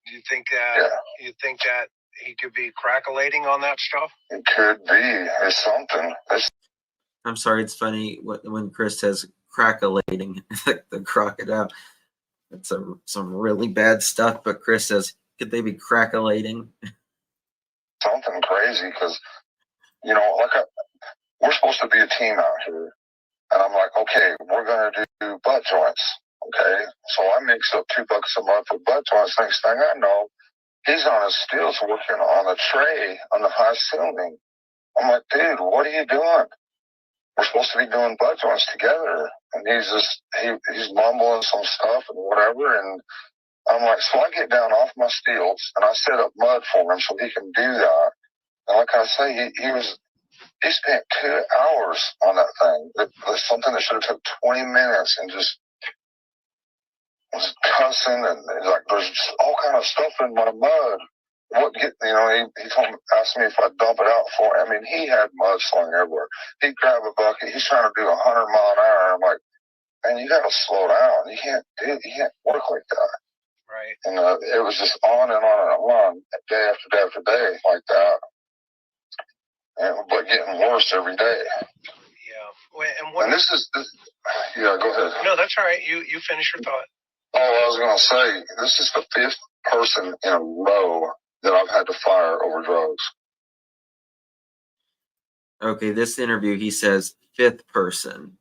Do you think that he could be crackulating on that stuff? It could be. It's something. I'm sorry, it's funny when Chris says crackulating, like the crocodile. It's some really bad stuff, but Chris says, could they be crackulating? Something crazy, because, we're supposed to be a team out here. And I'm like, okay, we're going to do butt joints. Okay. So I mix up $2 a month for butt joints. Next thing I know, he's on his stills working on a tray on the high ceiling. I'm like, dude, what are you doing? We're supposed to be doing butt joints together. And he's mumbling some stuff and whatever. And I'm like, so I get down off my stills and I set up mud for him so he can do that. And like I say, he spent 2 hours on that thing. It was something that should have took 20 minutes, and just was cussing, and like there's just all kind of stuff in my mud. He asked me if I'd dump it out for him. I mean, he had mud slung everywhere. He'd grab a bucket. He's trying to do 100 mile an hour. I'm like, man, you got to slow down. You can't work like that. Right. And it was just on and on and on, day after day after day, like that. But getting worse every day. Yeah. And yeah, go ahead. No, that's all right. You finish your thought. Oh, I was going to say, this is the 5th person in a row that I've had to fire over drugs. Okay, this interview, he says fifth person.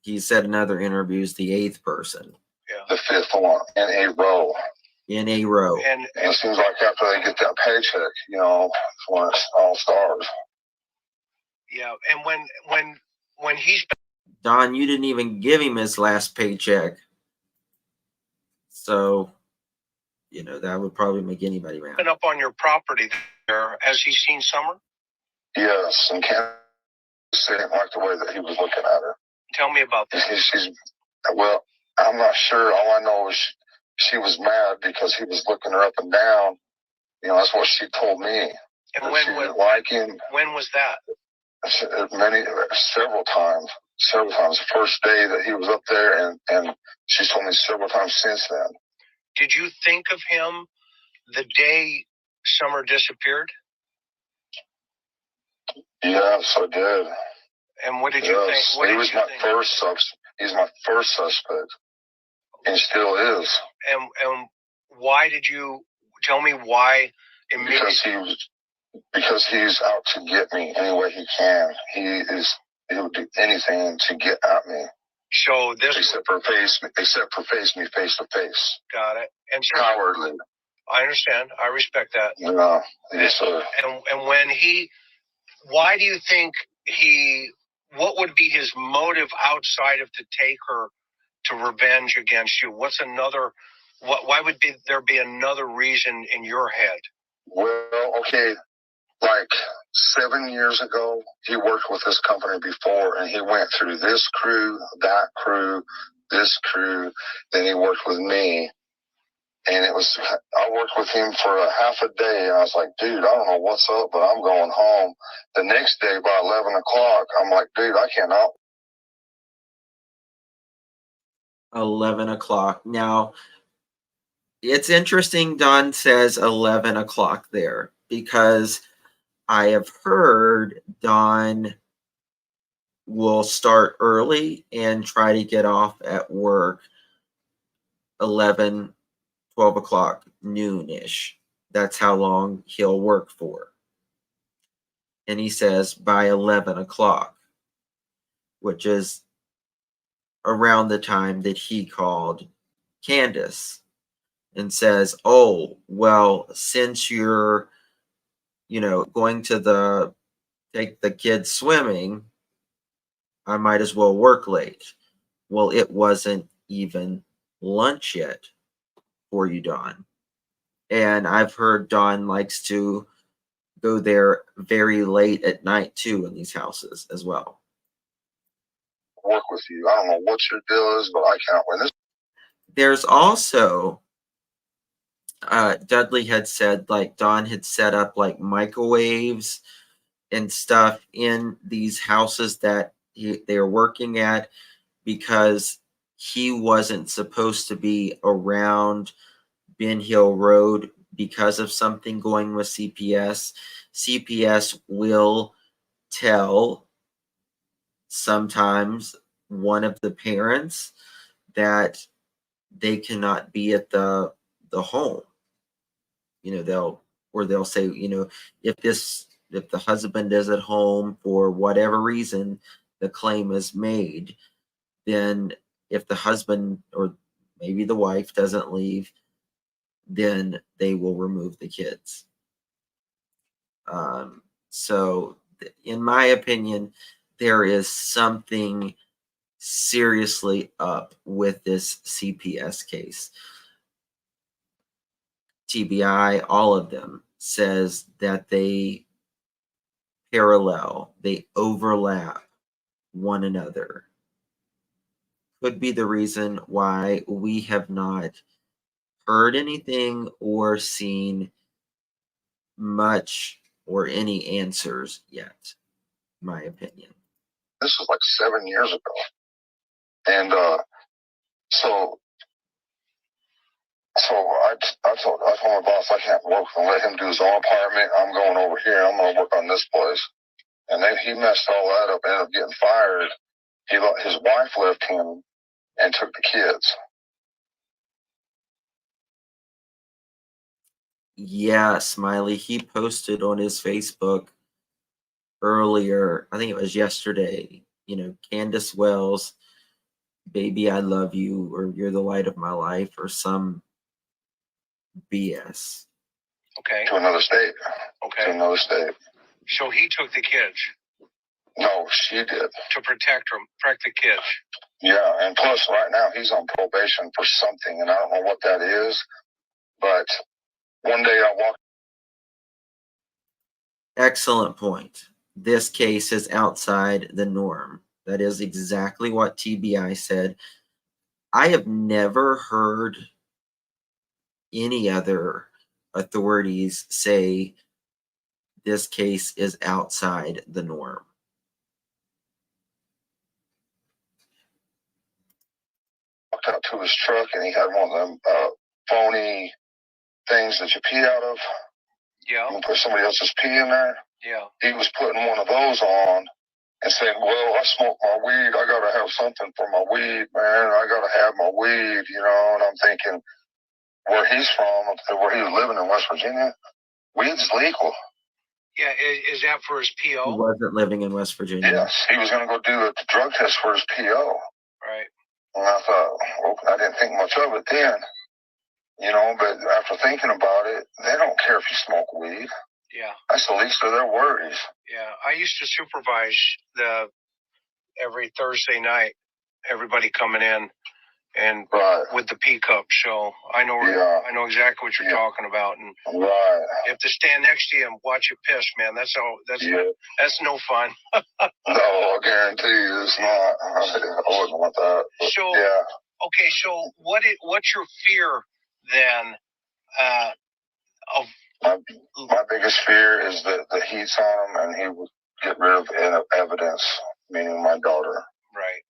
He said in other interviews the eighth person. Yeah. The fifth one in a row. In a row. And it seems like after they get that paycheck, you know, when it's all stars. Yeah, and when he's Don, you didn't even give him his last paycheck. So, you know, that would probably make anybody mad. been up on your property there, has he seen Summer? Yes, and Candace didn't like the way that he was looking at her. Tell me about that. Well, I'm not sure. All I know is she was mad because he was looking her up and down. You know, that's what she told me. And when was that? Several times. The first day that he was up there, and she's told me several times since then. Did you think of him the day Summer disappeared? Yes, I did. And what did you think? He's my first suspect. And still is. And why did you tell me why immediately? Because he's out to get me any way he can. He would do anything to get at me. So this except for face me face to face. Got it. And so, cowardly. I understand. I respect that. No, yes, sir. And when why do you think what would be his motive outside of to take her to revenge against you? Why would there be another reason in your head? Well, okay, like 7 years ago, he worked with this company before, and he went through this crew, that crew, this crew, then he worked with me. And I worked with him for a half a day, and I was like, dude, I don't know what's up, but I'm going home. The next day by 11 o'clock, I'm like, dude, I cannot. 11 o'clock. Now, it's interesting Don says 11 o'clock there, because I have heard Don will start early and try to get off at work 11, 12 o'clock, noonish. That's how long he'll work for. And he says by 11 o'clock, which is around the time that he called Candace and says, oh, well, since you're, going to take the kids swimming, I might as well work late. Well, it wasn't even lunch yet for you, Don. And I've heard Don likes to go there very late at night too in these houses as well. Work with you. I don't know what your deal is, but I can't win this. There's also Dudley had said, like, Don had set up like microwaves and stuff in these houses that they were working at, because he wasn't supposed to be around Ben Hill Road because of something going with CPS. CPS will tell sometimes one of the parents that they cannot be at the home. They'll say, if the husband is at home for whatever reason, the claim is made, then if the husband or maybe the wife doesn't leave, then they will remove the kids. So in my opinion, there is something seriously up with this CPS case. TBI, all of them, says that they overlap one another. Could be the reason why we have not heard anything or seen much or any answers yet, in my opinion. This was like 7 years ago. And so I told my boss I can't work and let him do his own apartment. I'm going over here. I'm going to work on this place. And then he messed all that up, ended up getting fired. His wife left him and took the kids. Yeah, Smiley, he posted on his Facebook earlier, I think it was yesterday, Candace Wells, baby, I love you, or you're the light of my life, or some BS. Okay. To another state. Okay. To another state. So he took the kids. No, she did. To protect the kids. Yeah, and plus right now he's on probation for something, and I don't know what that is, but one day I walked. Excellent point. This case is outside the norm. That is exactly what TBI said. I have never heard any other authorities say this case is outside the norm. Walked out to his truck, and he had one of them phony things that you pee out of. Yeah. You put somebody else's pee in there. Yeah. He was putting one of those on and saying, well, I smoke my weed. I got to have something for my weed, man. I got to have my weed, And I'm thinking, where he's from, where he was living in West Virginia, weed's legal. Yeah, is that for his PO? He wasn't living in West Virginia. Yes, he was going to go do a drug test for his PO. Right. And I thought, well, I didn't think much of it then, but after thinking about it, they don't care if you smoke weed. Yeah. That's the least of their worries. Yeah, I used to supervise every Thursday night, everybody coming in and with the P cup. So I know exactly what you're talking about. And you have to stand next to you and watch you piss, man. That's no fun. No, I guarantee you it's not. I wouldn't want that. But, so okay, so what's your fear then of my biggest fear is that the heat's on him and he would get rid of evidence, meaning my daughter. Right.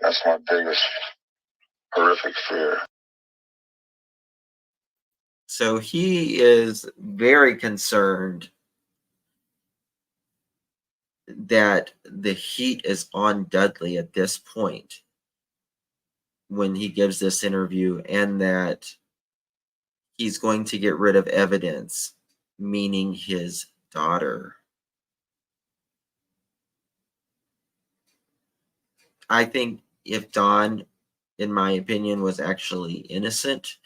That's my biggest horrific fear. So he is very concerned that the heat is on Dudley at this point when he gives this interview, and that he's going to get rid of evidence, meaning his daughter. I think if Don, in my opinion, was actually innocent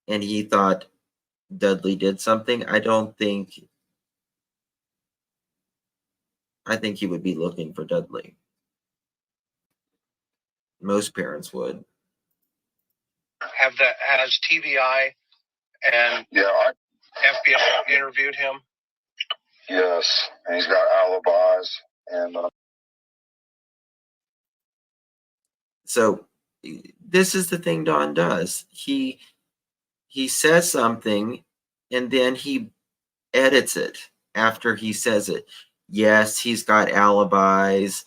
and he thought Dudley did something, I think he would be looking for Dudley. Most parents would. Has TBI and FBI interviewed him? Yes, and he's got alibis and. So this is the thing Don does. He says something and then he edits it after he says it. Yes, he's got alibis.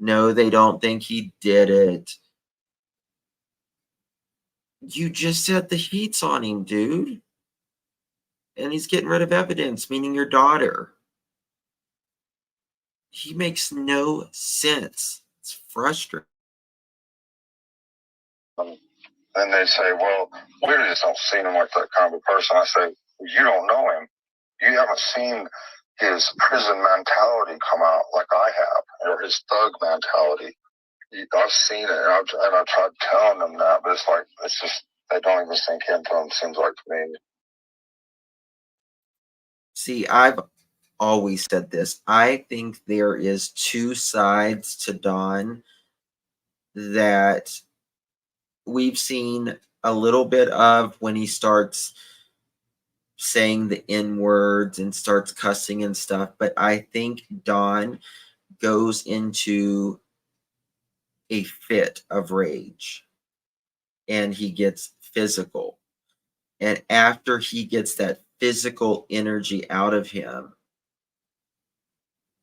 No, they don't think he did it. You just said the heat's on him, dude. And he's getting rid of evidence, meaning your daughter. He makes no sense. It's frustrating. Then they say, well, we just don't see him like that kind of a person. I say, you don't know him. You haven't seen his prison mentality come out like I have, or his thug mentality. I've seen it, and I tried telling them that, but it's just, they don't even sink into them, seems like to me. See, I've always said this. I think there is two sides to Don that we've seen a little bit of when he starts saying the N words and starts cussing and stuff. But I think Don goes into a fit of rage and he gets physical. And after he gets that physical energy out of him,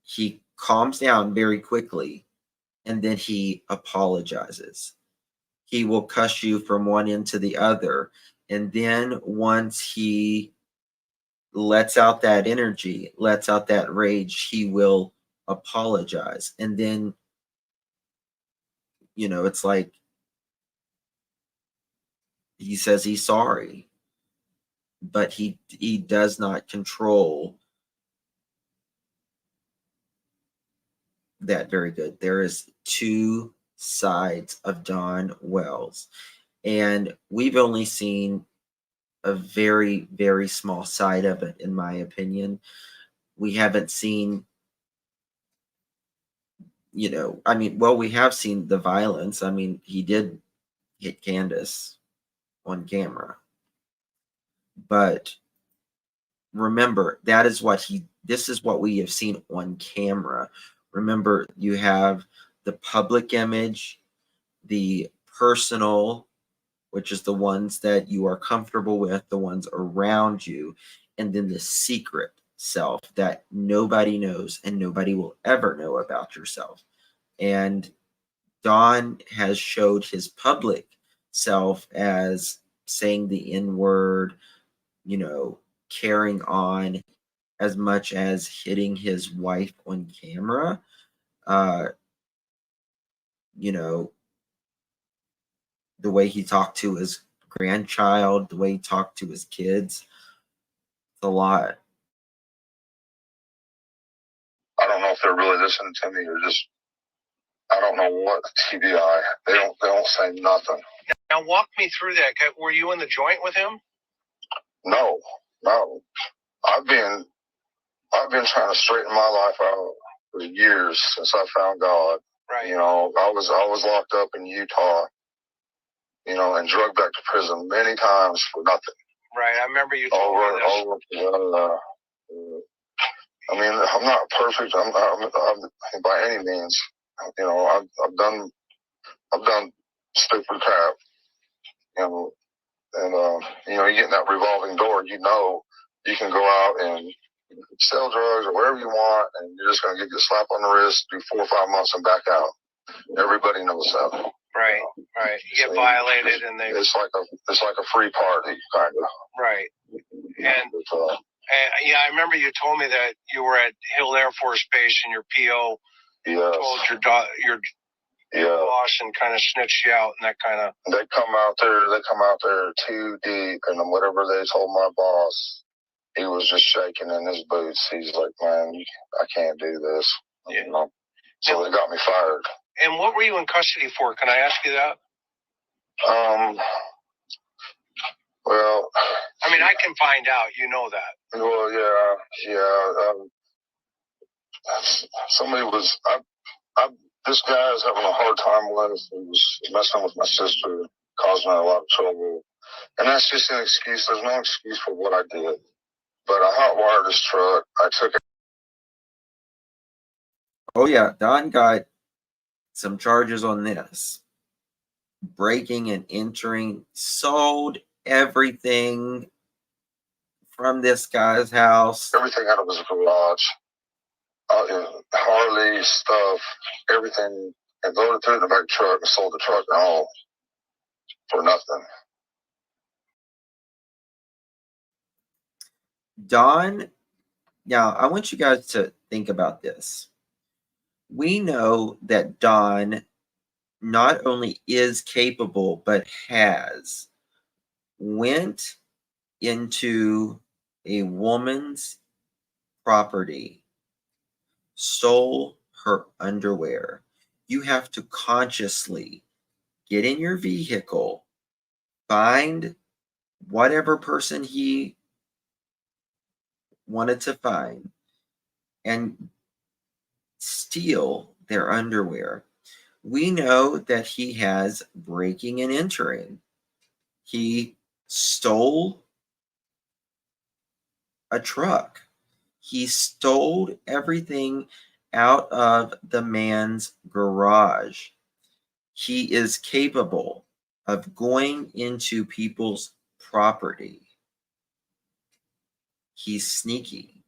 he calms down very quickly and then he apologizes. He will cuss you from one end to the other. And then once he lets out that energy, lets out that rage, he will apologize. And then, it's like he says he's sorry, but he does not control that very good. There is two sides of Don Wells, and we've only seen a very, very small side of it, in my opinion. We haven't seen, we have seen the violence. I mean, he did hit Candace on camera. But remember, this is what we have seen on camera. Remember, you have the public image, the personal, which is the ones that you are comfortable with, the ones around you, and then the secret self that nobody knows and nobody will ever know about yourself. And Don has showed his public self as saying the N-word, carrying on, as much as hitting his wife on camera. The way he talked to his grandchild, the way he talked to his kids, it's a lot. I don't know if they're really listening to me or just, I don't know what TBI. They don't say nothing. Now walk me through that. Were you in the joint with him? No. I've been trying to straighten my life out for years since I found God. Right. I was locked up in Utah, and drugged back to prison many times for nothing. Right. I remember you told me this. I mean, I'm not perfect. I'm by any means. I've done stupid crap. And you get in that revolving door. You can go out and sell drugs or wherever you want, and you're just going to get a slap on the wrist, do 4 or 5 months, and back out. Everybody knows that. Right. You get violated, and it's like a free party, kind of. Right. And yeah, I remember you told me that you were at Hill Air Force Base and your PO told your boss and kind of snitched you out and that kind of. They come out there too deep, and whatever they told my boss, he was just shaking in his boots. He's like, man, I can't do this. Yeah. So they got me fired. And what were you in custody for? Can I ask you that? Well, I mean, I can find out. You know that. Well, yeah. Somebody was. This guy is having a hard time with. He was messing with my sister, causing her a lot of trouble, and that's just an excuse. There's no excuse for what I did. But I hot-wired his truck. I took it. Oh yeah, Don got some charges on this. Breaking and entering, sold everything from this guy's house. Everything out of his garage. Harley stuff, everything, and loaded through the back truck and sold the truck and all for nothing. Don, now I want you guys to think about this. We know that Don not only is capable, but went into a woman's property, stole her underwear. You have to consciously get in your vehicle, find whatever person he wanted to find, and steal their underwear. We know that he has breaking and entering. He stole a truck. He stole everything out of the man's garage. He is capable of going into people's property. He's sneaky.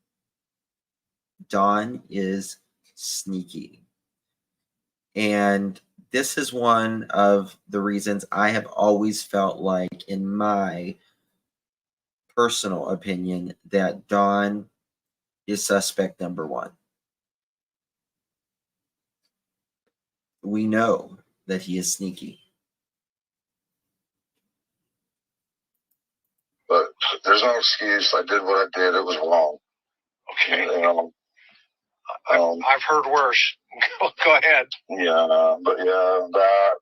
Don is sneaky. And this is one of the reasons I have always felt like, in my personal opinion, that Don is suspect number one. We know that he is sneaky. But there's no excuse. I did what I did. It was wrong. Okay. I've heard worse. Go ahead. Yeah, but yeah, that,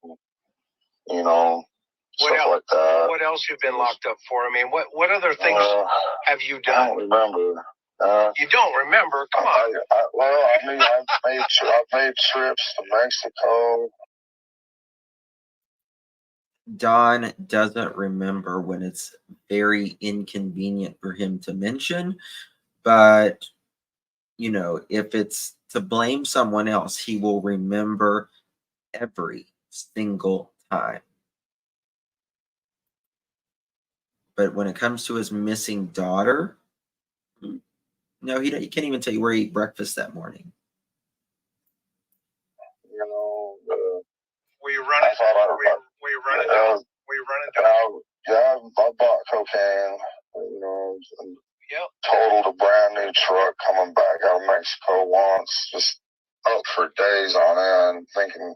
you know, what stuff else, like that. What else you've been locked up for? I mean, what other things have you done? I don't remember. You don't remember? Come on. I mean, I've made trips to Mexico. Don doesn't remember when it's very inconvenient for him to mention, but, you know, if it's to blame someone else, he will remember every single time. But when it comes to his missing daughter, no, he can't even tell you where he ate breakfast that morning. You know, were you running? Were you running down? Were you running down? Yeah, I bought cocaine. You know, and yep. Totaled a brand new truck coming back out of Mexico once, just up for days on end, thinking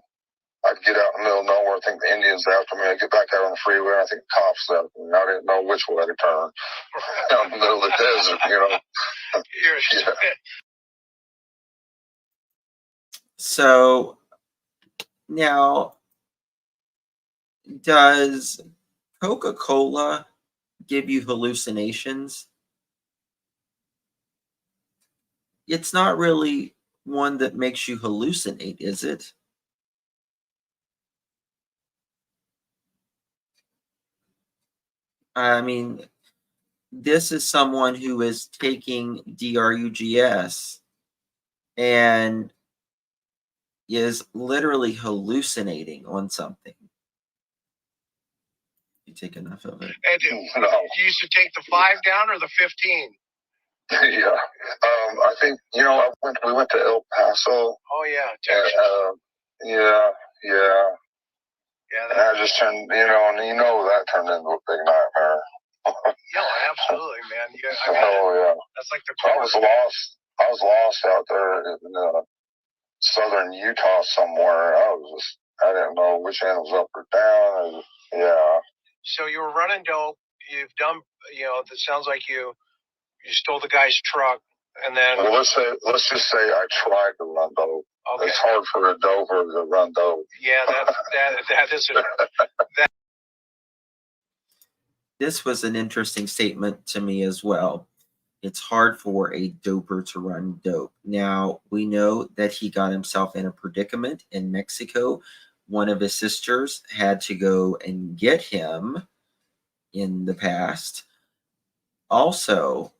I'd get out in the middle of nowhere, think the Indians after me. I'd get back out on the freeway, and I think the cops after me. I didn't know which way to turn. Out in the middle of the desert, you know. Yeah. So now, does Coca-Cola give you hallucinations? It's not really one that makes you hallucinate, is it? I mean, this is someone who is taking DRUGS and is literally hallucinating on something. You take enough of it. And you used to take the 5 down or the 15? Yeah. I think, you know, we went to El Paso. Oh, yeah. Texas. Yeah. Yeah. And I just turned, you know, and you know that turned into a big nightmare. Yeah, absolutely, man. Yeah, I mean, yeah. That's like the I was lost out there in southern Utah somewhere. I didn't know which end was up or down. Yeah. So you were running dope. You've done, you know, it sounds like you stole the guy's truck, and then. Well, let's just say I tried to run dope. Okay. It's hard for a doper to run dope. Yeah, that is that. This was an interesting statement to me as well. It's hard for a doper to run dope. Now, we know that he got himself in a predicament in Mexico. One of his sisters had to go and get him in the past. Also,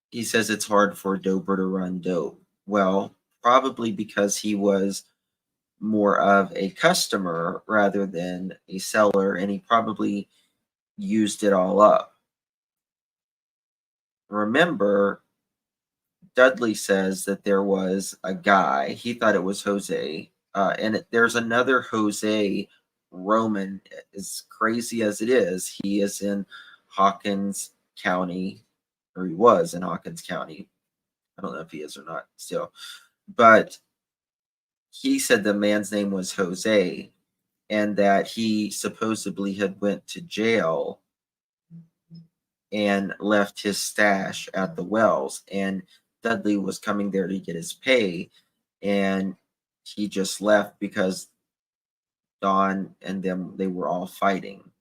he says it's hard for a doper to run dope. Well, probably because he was more of a customer rather than a seller, and he probably used it all up. Remember, Dudley says that there was a guy, he thought it was Jose, and there's another Jose Roman. As crazy as it is, he is in Hawkins County, or he was in Hawkins County. I don't know if he is or not still, but he said the man's name was Jose, and that he supposedly had went to jail and left his stash at the wells, and Dudley was coming there to get his pay, and he just left because Don and them, they were all fighting.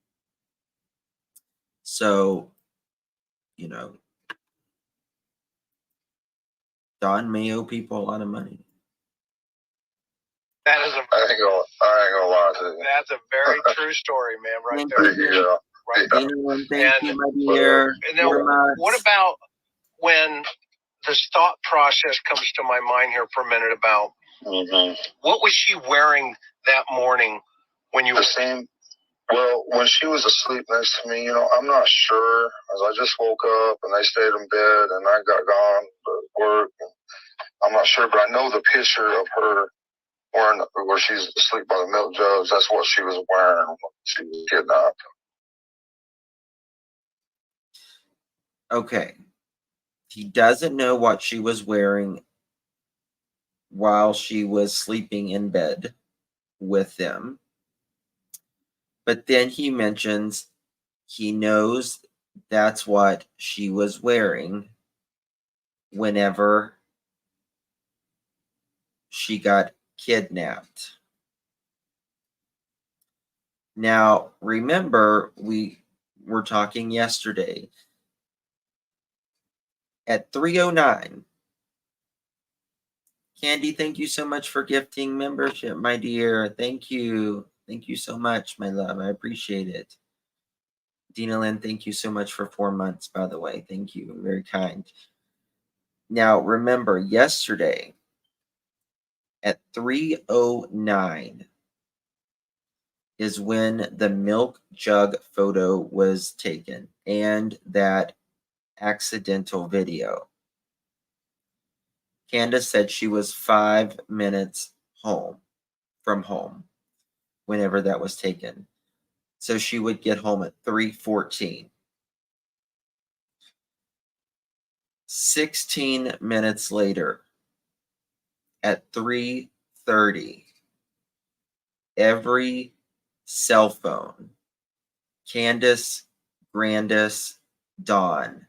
So, you know, Don may owe people a lot of money. That is I ain't gonna lie to you. That's a very true story, man, right Thank there. you. Right Yeah. Anyone, thank you, my dear. And then what about when this thought process comes to my mind here for a minute about what was she wearing that morning when you the same? Well, when she was asleep next to me, you know, I'm not sure. As I just woke up and they stayed in bed and I got gone to work. I'm not sure, but I know the picture of her wearing where she's asleep by the milk jugs. That's what she was wearing when she was kidnapped. Okay. He doesn't know what she was wearing while she was sleeping in bed with them. But then he mentions he knows that's what she was wearing whenever she got kidnapped. Now, remember, we were talking yesterday. At 3:09, Candy, thank you so much for gifting membership, my dear. Thank you. Thank you so much, my love. I appreciate it. Dina Lynn, thank you so much for 4 months, by the way. Thank you. Very kind. Now, remember, yesterday at 3:09 is when the milk jug photo was taken and that accidental video. Candace said she was 5 minutes from home whenever that was taken. So she would get home at 3:14. 16 minutes later, at 3:30, every cell phone, Candace, Grandis, Dawn,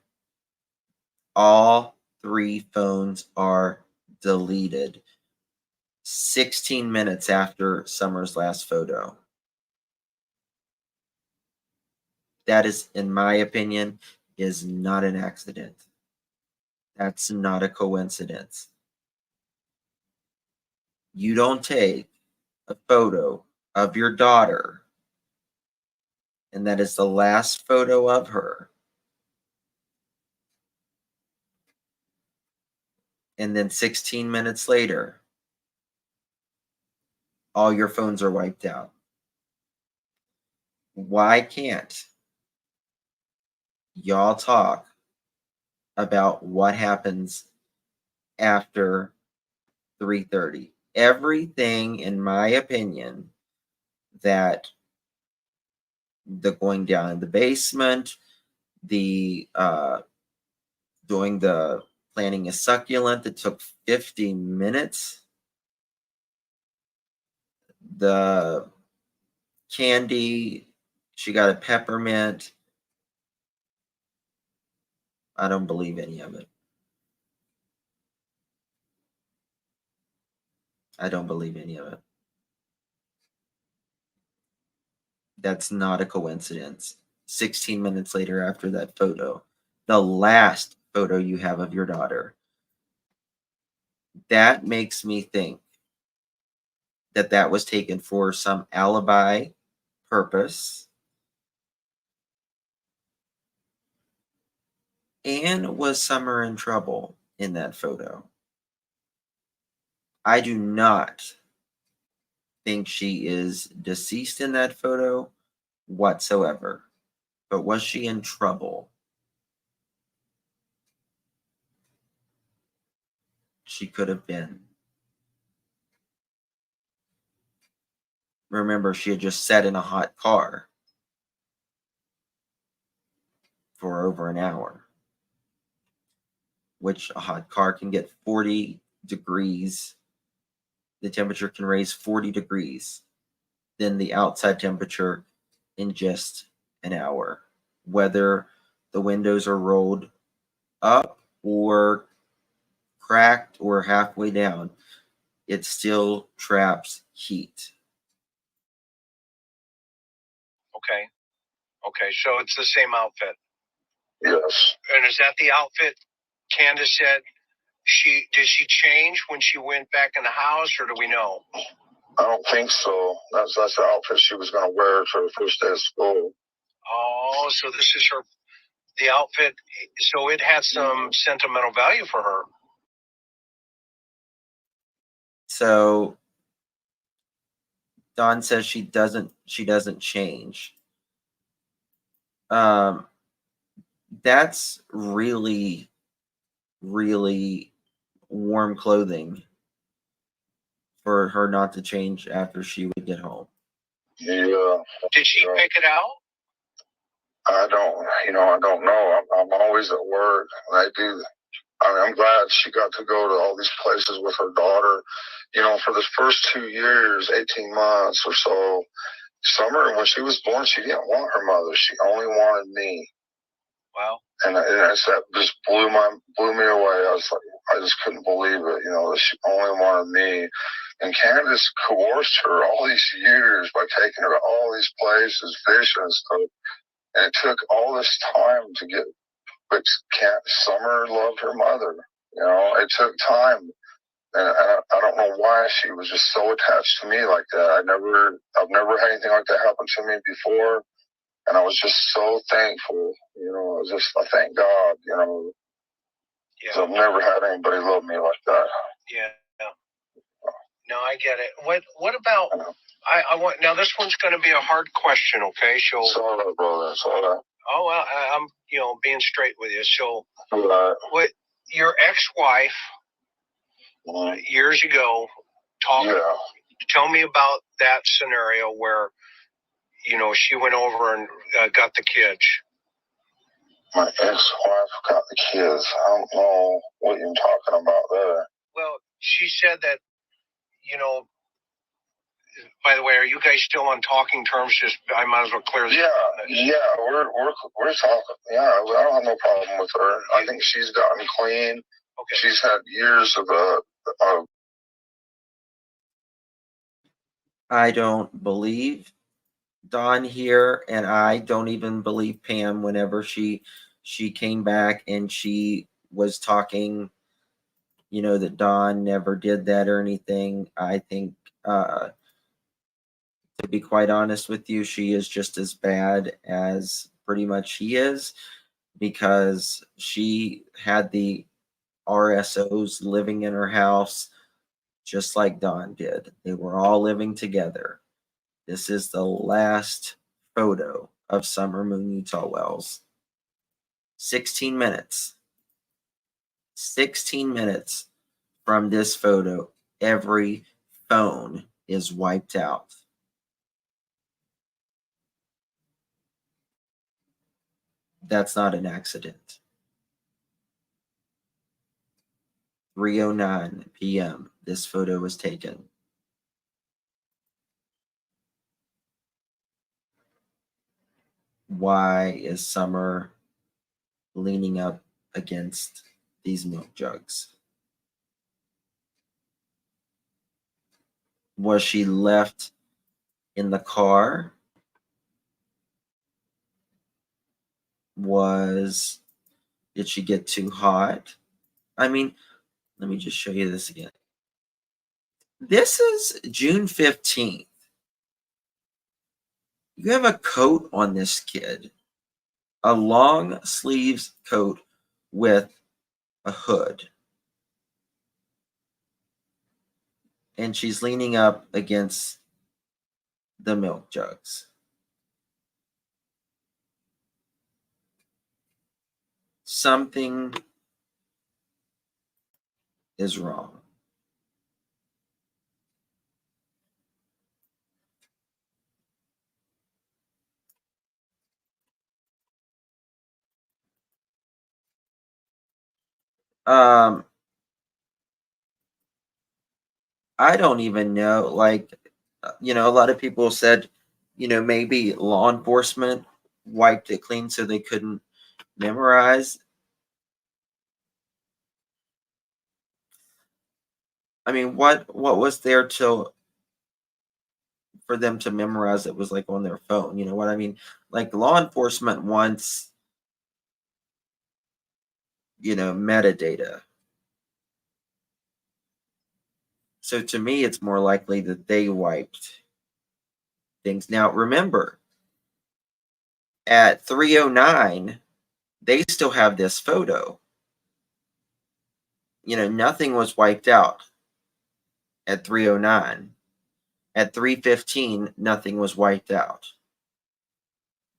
all 3 phones are deleted 16 minutes after Summer's last photo. That is, in my opinion, is not an accident. That's not a coincidence. You don't take a photo of your daughter, and that is the last photo of her, and then 16 minutes later, all your phones are wiped out. Why can't y'all talk about what happens after 3:30? Everything, in my opinion, that the going down in the basement, the doing the planting a succulent that took 50 minutes, the candy, she got a peppermint. I don't believe any of it. I don't believe any of it. That's not a coincidence. 16 minutes later after that photo, the last photo you have of your daughter, that makes me think that that was taken for some alibi purpose. And was Summer in trouble in that photo? I do not think she is deceased in that photo whatsoever. But was she in trouble? She could have been. Remember, she had just sat in a hot car for over an hour, which a hot car can get 40 degrees. The temperature can raise 40 degrees than the outside temperature in just an hour. Whether the windows are rolled up or cracked or halfway down, it still traps heat. Okay, so it's the same outfit. Yes. And is that the outfit Candace said did she change when she went back in the house, or do we know? I don't think so. That's the outfit she was going to wear for the first day of school. Oh, so this is the outfit. So it had some sentimental value for her. So Dawn says she doesn't change. That's really, really warm clothing for her not to change after she would get home. Yeah. Did she pick it out? I don't know. I'm always at work. I'm glad she got to go to all these places with her daughter. For the first 2 years, 18 months or so, Summer, when she was born, she didn't want her mother. She only wanted me. Wow. And that just blew me away. I I just couldn't believe it, you know, that she only wanted me. And Candace coerced her all these years by taking her to all these places, fishing and stuff. And it took all this time to get, but Summer loved her mother. You know, it took time. And I don't know why she was just so attached to me like that. I've never had anything like that happen to me before. And I was just so thankful, you know, I thank God, you know. Yeah. So I've never had anybody love me like that. Yeah. No, I get it. What about, I want, now this one's going to be a hard question, okay? So, sorry, brother, sorry. Oh, well, I'm, you know, being straight with you. So, what, your ex-wife, years ago, tell me about that scenario where, you know, she went over and got the kids. My ex-wife got the kids. I don't know what you're talking about there. Well, she said that, you know, by the way, are you guys still on talking terms? Just, I might as well clear this. Yeah, we're talking. Yeah, I don't have no problem with her. I think she's gotten clean. Okay. She's had years of I don't believe Dawn here, and I don't even believe Pam whenever she came back and she was talking, you know, that Dawn never did that or anything. I think, to be quite honest with you, she is just as bad as pretty much he is, because she had the RSOs living in her house just like Dawn did. They were all living together. This is the last photo of Summer Moon Utah Wells. 16 minutes. 16 minutes from this photo, every phone is wiped out. That's not an accident. 3:09 p.m. this photo was taken. Why is Summer leaning up against these milk jugs? Was she left in the car? Did she get too hot? I mean, let me just show you this again. This is June 15th. You have a coat on this kid, a long sleeves coat with a hood. And she's leaning up against the milk jugs. Something is wrong. I don't even know, like, you know, a lot of people said, you know, maybe law enforcement wiped it clean so they couldn't memorize. I mean, what was there for them to memorize that was like on their phone? You know what I mean? Like, law enforcement wants, you know, metadata. So to me, it's more likely that they wiped things. Now, remember, at 3:09, they still have this photo. You know, nothing was wiped out at 3:09. At 3:15, nothing was wiped out.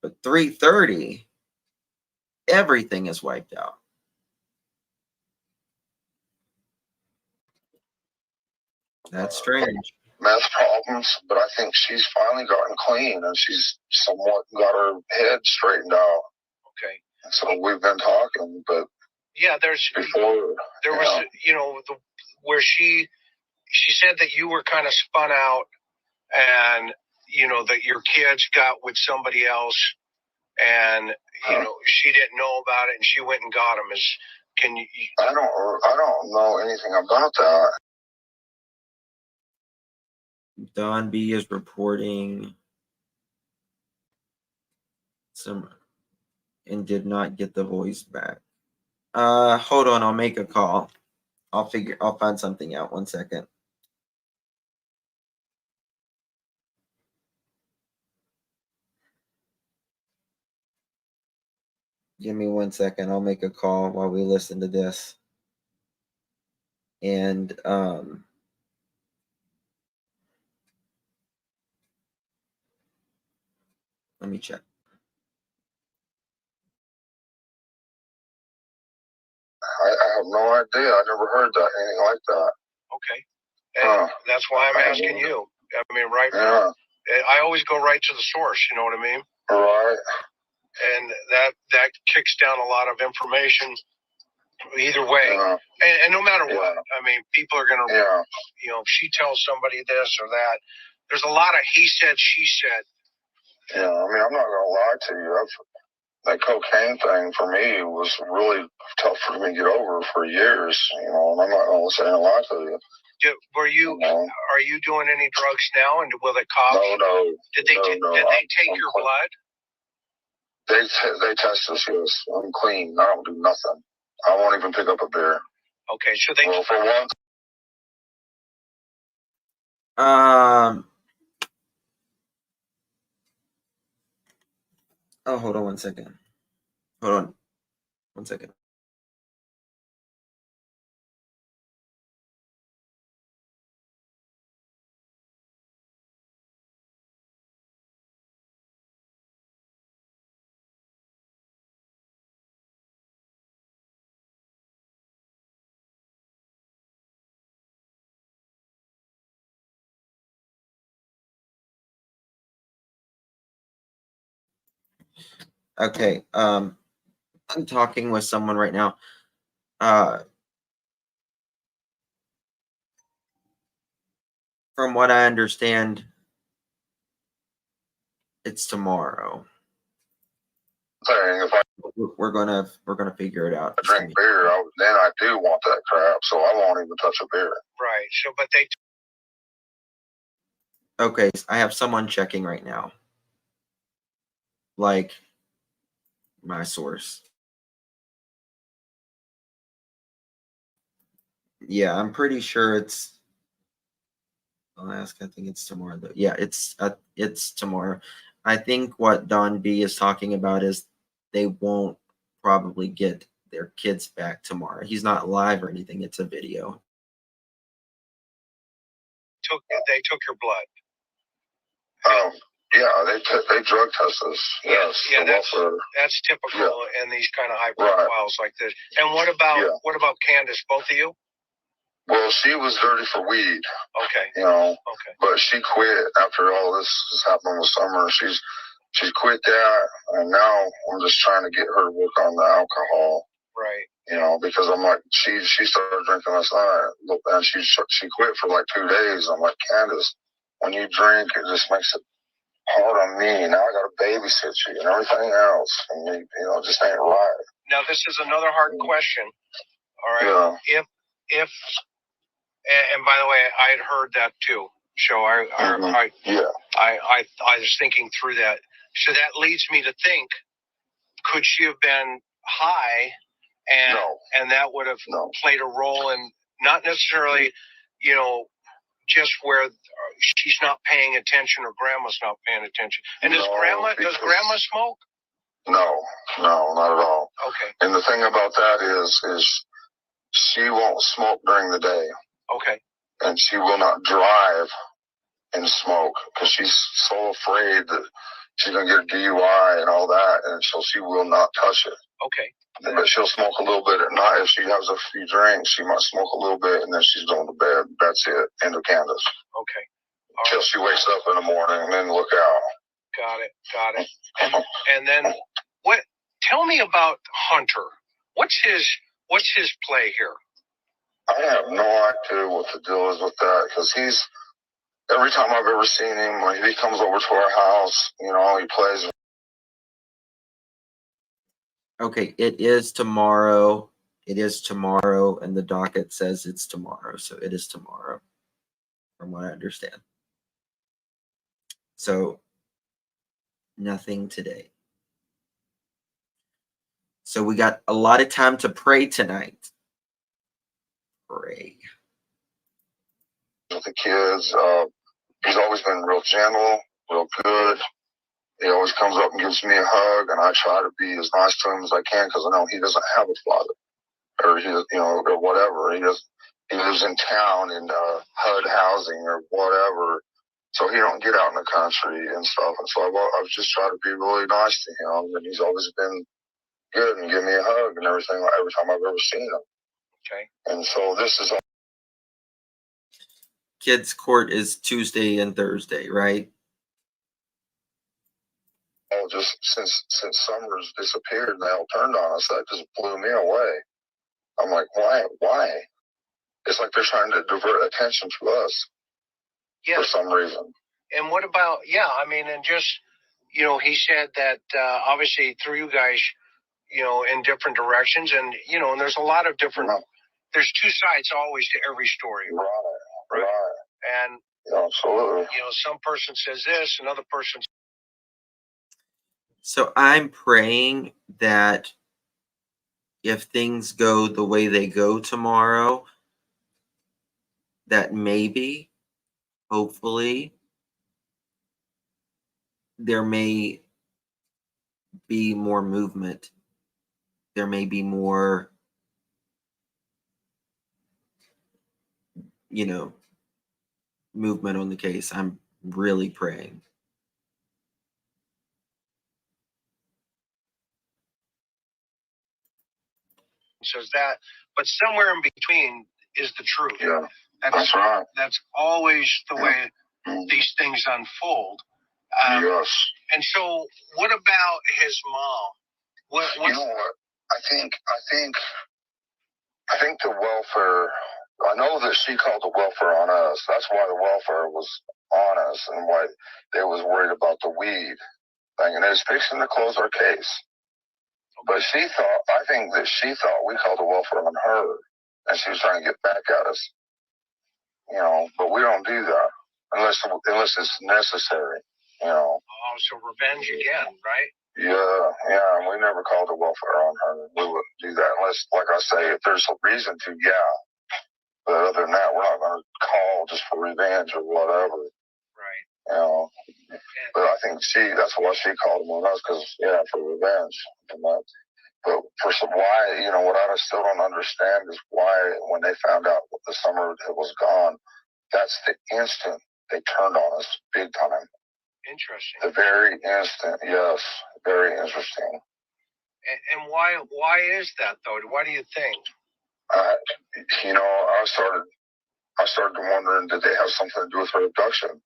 But 3:30, everything is wiped out. That's strange. Meth problems, but I think she's finally gotten clean and she's somewhat got her head straightened out. Okay. So we've been talking, but yeah, there was, you know, where she said that you were kind of spun out, and you know that your kids got with somebody else, and you know she didn't know about it, and she went and got them. Can you? I don't know anything about that. Don B is reporting some and did not get the voice back. Hold on, I'll make a call. I'll find something out. 1 second. Give me 1 second. I'll make a call while we listen to this. And let me check. I have no idea. I never heard that, anything like that. Okay. And that's why I'm asking you. I mean, right now, I always go right to the source, you know what I mean? Right. And that kicks down a lot of information either way. And no matter what, I mean, people are going to, you know, if she tells somebody this or that, there's a lot of he said, she said. Yeah, I mean, I'm not going to lie to you. That cocaine thing for me was really tough for me to get over for years, you know, and I'm not going to say a lie to you. Are you doing any drugs now? And will the cops? No. Did they take your blood? They test us, yes. I'm clean. I don't do nothing. I won't even pick up a beer. Okay, so they. Well, for one. Oh, hold on 1 second. Hold on 1 second. Okay. I'm talking with someone right now. From what I understand, it's tomorrow. Saying We're gonna figure it out. Drink beer, then I do want that crap, so I won't even touch a beer. Right. So, but they. Okay, I have someone checking right now. Like my source. Yeah, I'm pretty sure it's. I'll ask. I think it's tomorrow. Though. Yeah, it's tomorrow. I think what Don B is talking about is they won't probably get their kids back tomorrow. He's not live or anything. It's a video. They took your blood. Yeah, they drug test us. Yes. Yeah, that's typical in these kind of high profiles like this. And what about Candace? Both of you? Well, she was dirty for weed. Okay. You know. Okay. But she quit after all this happened this summer. She's quit that, and now I'm just trying to get her to work on the alcohol. Right. You know, because I'm like, she started drinking last night, and she quit for like 2 days. I'm like, Candace, when you drink, it just makes it hard on me. Now I got to babysit you and everything else, and you know, it just ain't right. Now this is another hard question. All right. Yeah. If and by the way, I had heard that too. So I was thinking through that. So that leads me to think, could she have been high, and that would have played a role in not necessarily, you know, just where she's not paying attention or grandma's not paying attention. And does grandma smoke? No, not at all. Okay. And the thing about that is she won't smoke during the day. Okay. And she will not drive and smoke because she's so afraid that she's going to get a DUI and all that. And so she will not touch it. Okay. But she'll smoke a little bit at night. If she has a few drinks, she might smoke a little bit and then she's going to bed. That's it. End of Candace. Okay. Till she wakes up in the morning and then look out. Got it. And then tell me about Hunter. What's his play here? I have no idea what the deal is with that because every time I've ever seen him, when he comes over to our house, you know, he plays. Okay, it is tomorrow. It is tomorrow, and the docket says it's tomorrow, so it is tomorrow, from what I understand. So, nothing today. So we got a lot of time to pray tonight. Pray. With the kids, he's always been real gentle, real good. He always comes up and gives me a hug, and I try to be as nice to him as I can because I know he doesn't have a father, or or whatever. He lives in town in HUD housing or whatever, so he don't get out in the country and stuff. And so I've just tried to be really nice to him, and he's always been good and give me a hug and everything every time I've ever seen him. Okay. And so this is Kids' court is Tuesday and Thursday, right? Oh, just since Summers disappeared and they all turned on us, that just blew me away. I'm like, why? It's like they're trying to divert attention to us for some reason. And what about, and just, he said that obviously through you guys, in different directions, and, and there's a lot of different, there's two sides always to every story. Right. And, absolutely. Some person says this, another person. So I'm praying that if things go the way they go tomorrow, that maybe, hopefully, there may be more movement. There may be more, movement on the case. I'm really praying. Says that, but somewhere in between is the truth. Yeah, that's right. That's always the way these things unfold. Yes. And so, what about his mom? You know what? I think the welfare. I know that she called the welfare on us. That's why the welfare was on us, and why they was worried about the weed thing, and they was fixing to close our case. But I think that she thought we called the welfare on her, and she was trying to get back at us. But we don't do that unless it's necessary. Oh, so revenge again, right? Yeah. We never called the welfare on her. We wouldn't do that unless, like I say, if there's a reason to, yeah. But other than that, we're not going to call just for revenge or whatever. Right. But I think that's why she called them on us, because, for revenge. But for why, what I still don't understand is why, when they found out the summer was gone, that's the instant they turned on us big time. Interesting. The very instant, yes, very interesting. And why is that though? Why do you think? I started wondering, did they have something to do with her abduction?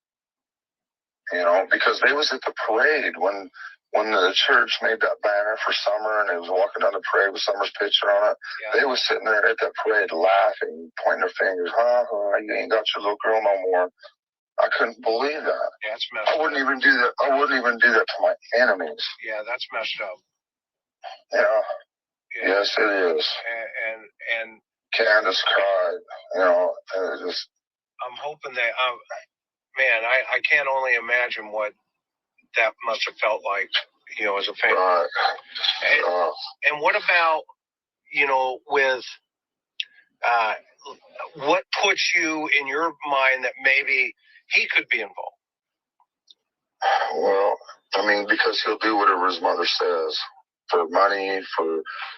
Because they was at the parade when the church made that banner for Summer, and they was walking down the parade with Summer's picture on it. Yeah. They was sitting there at that parade laughing, pointing their fingers. You ain't got your little girl no more. I couldn't believe that. Yeah, that's messed up. I wouldn't even do that to my enemies. Yeah, that's messed up. Yeah. Yes, it is. And Candace cried. And it just. I'm hoping that. Man, I can't only imagine what that must have felt like, as a family. Right. And what about, with what puts you in your mind that maybe he could be involved? Well, because he'll do whatever his mother says. For money,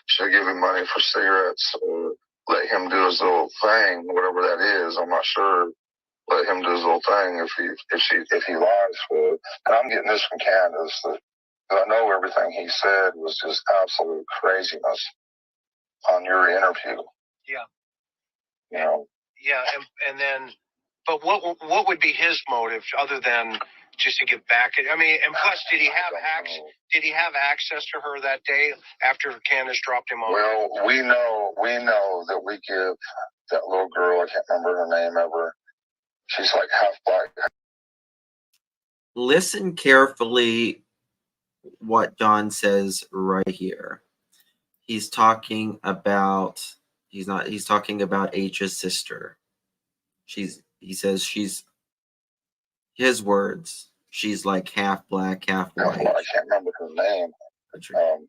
she'll give him money for cigarettes, or let him do his little thing, whatever that is. I'm not sure. Let him do his little thing if he lies for it. And I'm getting this from Candace. I know everything he said was just absolute craziness on your interview. Yeah. Yeah, and then, but what would be his motive other than just to get back at? And plus, did he have access to her that day after Candace dropped him off? Well, we know that we give that little girl, I can't remember her name ever. She's like half black. Listen carefully what John says right here. he's talking about he's talking about H's sister. He says she's, his words, she's like half black, half white. I can't remember her name. Dang,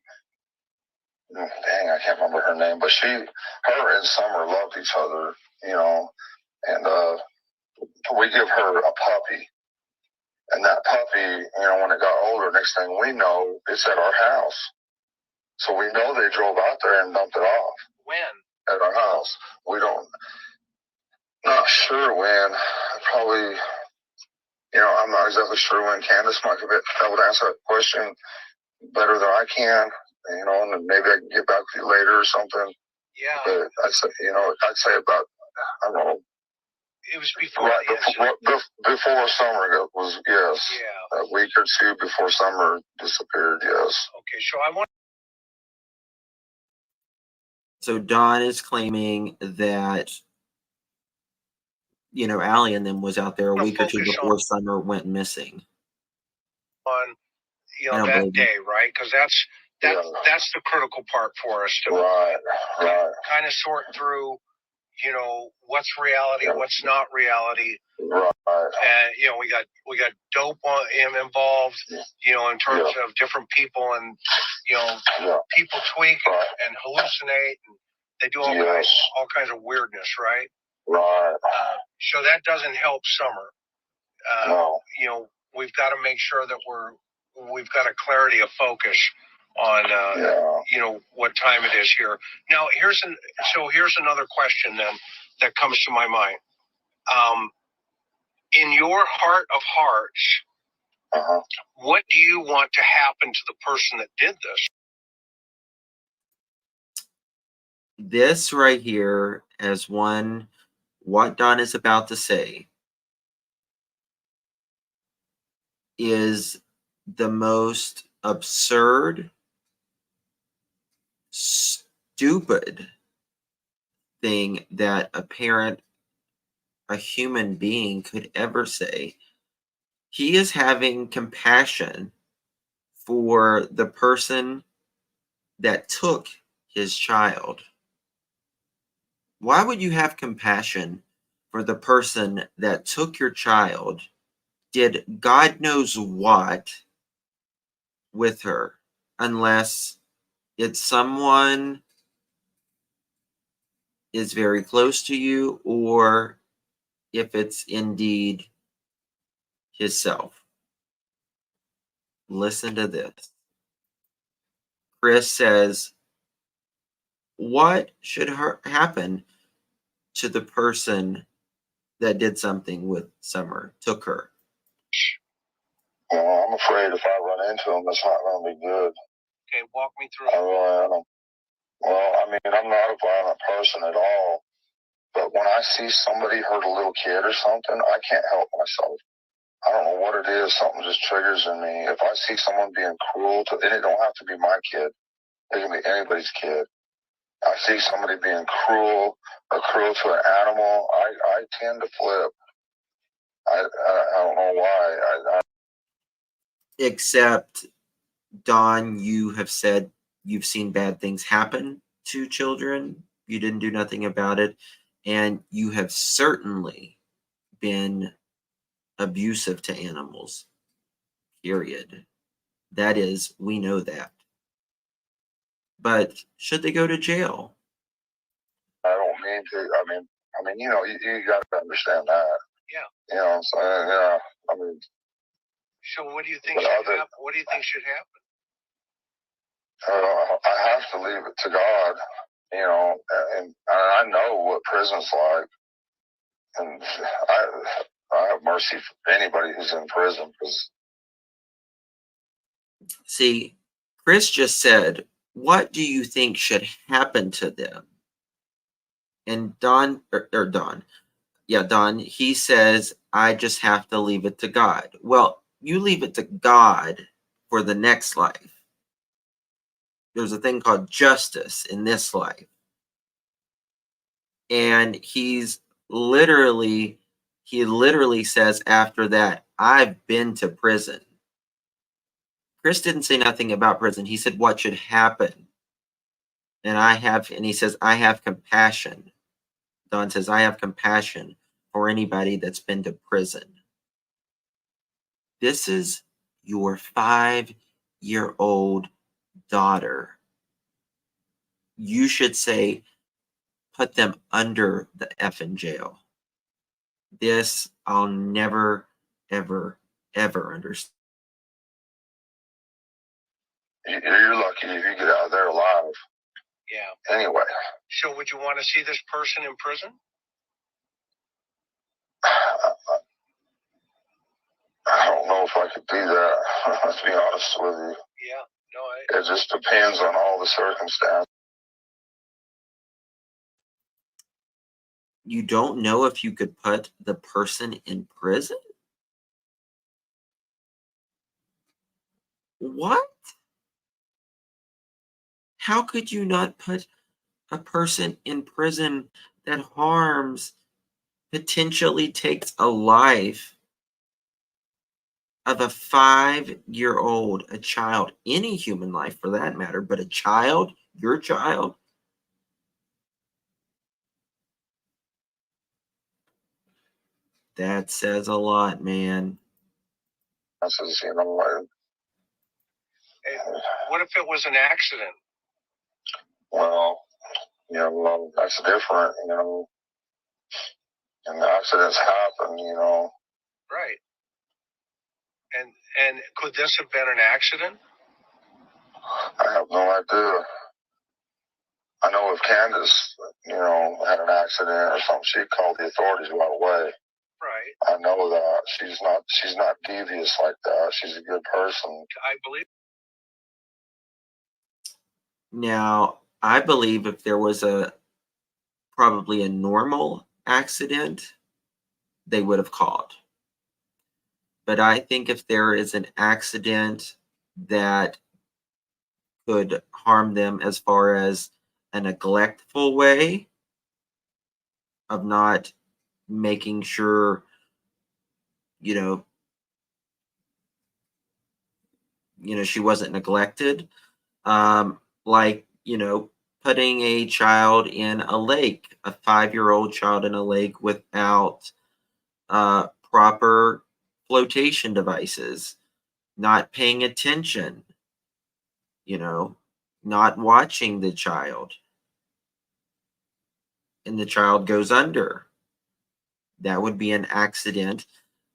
I can't remember her name, but her and Summer loved each other, and we give her a puppy. And that puppy, when it got older, next thing we know, it's at our house. So we know they drove out there and dumped it off. When? At our house. Not sure when. Probably, I'm not exactly sure when. Candace might be able to answer that question better than I can, and then maybe I can get back with you later or something. Yeah. But I'd say about, I don't know. It was before before summer was, yes. Yeah. A week or two before summer disappeared, yes. Okay, so Don is claiming that, Allie and them was out there a week or two before Summer went missing. On that day, right? Because that's the critical part for us to kind of sort through, what's reality, what's not reality. Right. And we got dope involved, in terms of different people, and people tweak and hallucinate, and they do all kinds of weirdness, right? Right. So that doesn't help Summer. No. We've got to make sure that we've got a clarity of focus on what time it is here. Now here's another question then that comes to my mind. In your heart of hearts, what do you want to happen to the person that did this? This right here, as what Don is about to say, is the most absurd, stupid thing that a human being could ever say. He is having compassion for the person that took his child. Why would you have compassion for the person that took your child, did God knows what with her, unless it's someone is very close to you, or if it's indeed himself? Listen to this. Chris says, what should happen to the person that did something with Summer, took her? Well, I'm afraid if I run into him, it's not going to be good. Okay, walk me through. I really am. Well, I'm not a violent person at all. But when I see somebody hurt a little kid or something, I can't help myself. I don't know what it is. Something just triggers in me. If I see someone being cruel and it don't have to be my kid. It can be anybody's kid. I see somebody being cruel or cruel to an animal, I tend to flip. I don't know why. Except, Don, you have said you've seen bad things happen to children. You didn't do nothing about it. And you have certainly been abusive to animals. Period. That is, we know that. But should they go to jail? I don't mean to. You got to understand that. Yeah. So yeah. So what do you think should happen? What do you think should happen? I have to leave it to God. And I know what prison's like, and I have mercy for anybody who's in prison. See, Chris just said, what do you think should happen to them? And Don, he says, I just have to leave it to God. Well, you leave it to God for the next life. There's a thing called justice in this life. And he literally says after that, I've been to prison. Chris didn't say nothing about prison. He said what should happen. And he says, I have compassion. Don says, I have compassion for anybody that's been to prison. This is your 5-year-old daughter. You should say, put them under the effing jail. This I'll never, ever, ever understand. You're lucky if you get out of there alive. Yeah. Anyway. So would you want to see this person in prison? I don't know if I could do that, to be honest with you. Yeah. No, it just depends on all the circumstances. You don't know if you could put the person in prison? What? How could you not put a person in prison that harms, potentially takes a life of a 5-year-old, a child, any human life for that matter, but a child, your child? That says a lot, man. This is, you know, what if it was an accident? Well, you know, that's different, you know. And accidents happen, you know. Right. And could this have been an accident? I have no idea. I know if Candace, you know, had an accident or something, she'd call the authorities right away. Right. I know that. She's not devious like that. She's a good person. I believe. Now, I believe if there was probably a normal accident, they would have called. But I think if there is an accident that could harm them as far as a neglectful way of not making sure, you know, she wasn't neglected, like, putting a child in a lake, a 5-year-old child in a lake without proper flotation devices, not paying attention, not watching the child, and the child goes under. That would be an accident.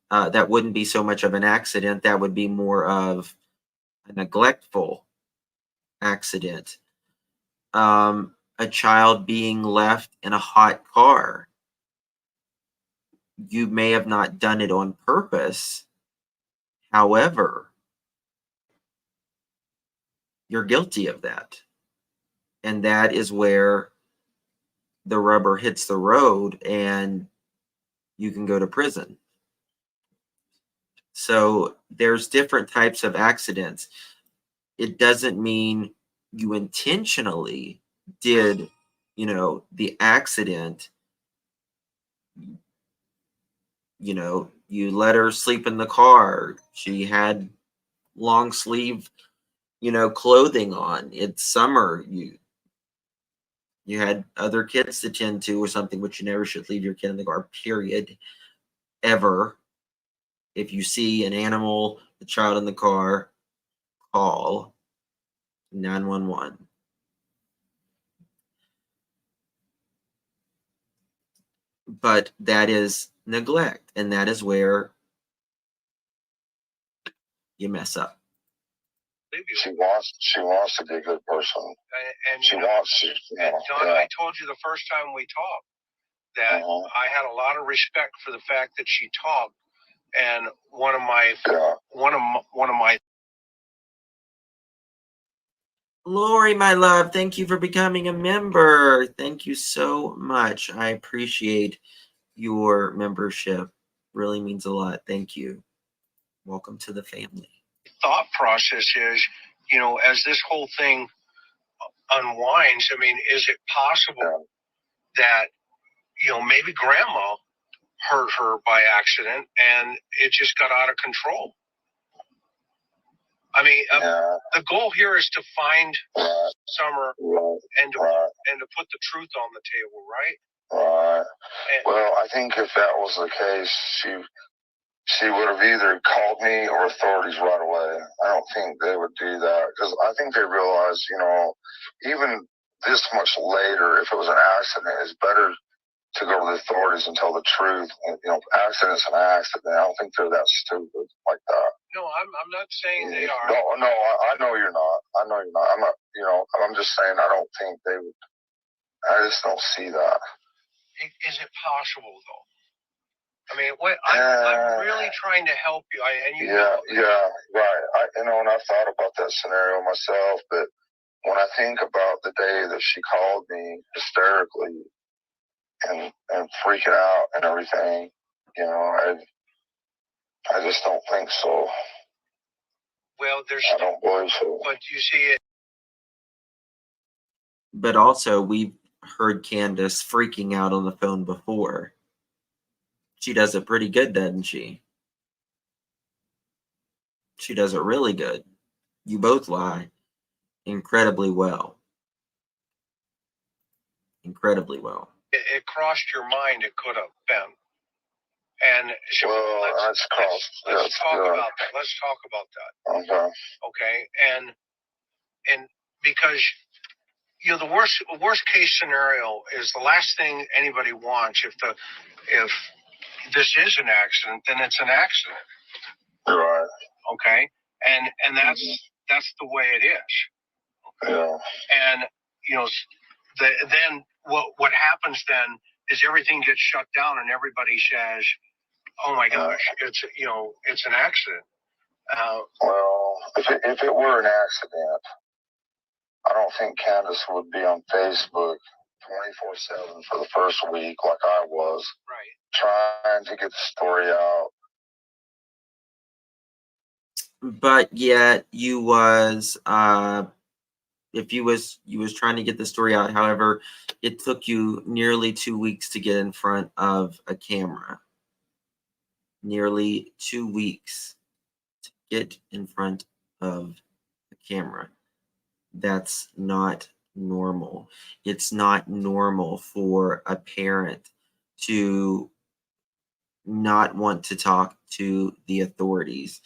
That wouldn't be so much of an accident. That would be more of a neglectful accident. A child being left in a hot car. You may have not done it on purpose. However, you're guilty of that. And that is where the rubber hits the road and you can go to prison. So there's different types of accidents. It doesn't mean you intentionally did, the accident. You let her sleep in the car. She had long sleeve, clothing on. It's summer. You had other kids to tend to or something, which you never should leave your kid in the car, period, ever. If you see an animal, a child in the car, call 911. But that is neglect, and that is where you mess up. She wants to be a good person. And she wants to. John, I told you the first time we talked that I had a lot of respect for the fact that she talked. And one of my Lori, my love, thank you for becoming a member. Thank you so much. I appreciate your membership. Really means a lot. Thank you. Welcome to the family. Thought process is, as this whole thing unwinds, I mean, is it possible that, maybe grandma hurt her by accident and it just got out of control? I mean, the goal here is to find Summer and to put the truth on the table, right? Right. Well, I think if that was the case, she would have either called me or authorities right away. I don't think they would do that because I think they realize, you know, even this much later, if it was an accident, it's better to go to the authorities and tell the truth. You know, accident's an accident. I don't think they're that stupid like that. No, I'm not saying they are. No, I know you're not. I know you're not. I'm not. You know, I'm just saying I don't think they would. I just don't see that. Is it possible though? I mean, I'm really trying to help you. Right. And I thought about that scenario myself, but when I think about the day that she called me hysterically and freaking out and everything, you know, I just don't think so. Well, I don't believe so. But you see it. But also, we've heard Candace freaking out on the phone before. She does it pretty good, doesn't she? She does it really good. You both lie incredibly well. Incredibly well. It crossed your mind it could have been. And let's talk about that. Let's talk about that. Okay. And because you know the worst case scenario is the last thing anybody wants. If this is an accident, then it's an accident. Right. Okay. And that's the way it is. Okay? Yeah. And you know, then what happens then is everything gets shut down and everybody says, "Oh my gosh, it's an accident." Well, if it were an accident, I don't think Candace would be on Facebook 24/7 for the first week like I was, right? Trying to get the story out. But yet you was if you was trying to get the story out. However, it took you nearly 2 weeks to get in front of a camera. Nearly 2 weeks to get in front of a camera. That's not normal. It's not normal for a parent to not want to talk to the authorities,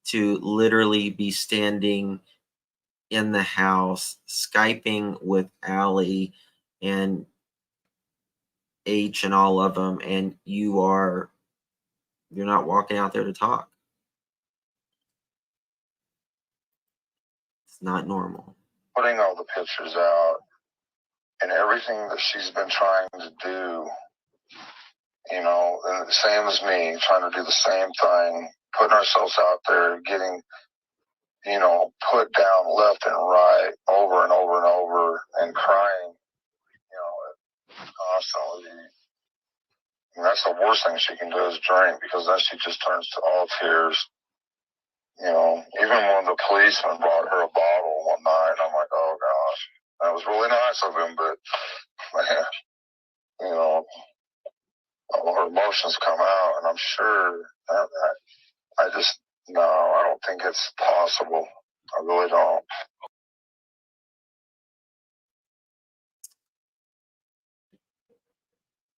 to literally be standing in the house, Skyping with Allie and H and all of them, and you're not walking out there to talk. It's not normal. Putting all the pictures out and everything that she's been trying to do, you know, and the same as me, trying to do the same thing, putting ourselves out there, getting, you know, put down left and right over and over and over and crying, you know, constantly. And that's the worst thing she can do is drink, because then she just turns to all tears. You know, even when the policeman brought her a bottle one night, I'm like, oh gosh, that was really nice of him, but man, you know, all her emotions come out, and I'm sure I don't think it's possible. I really don't.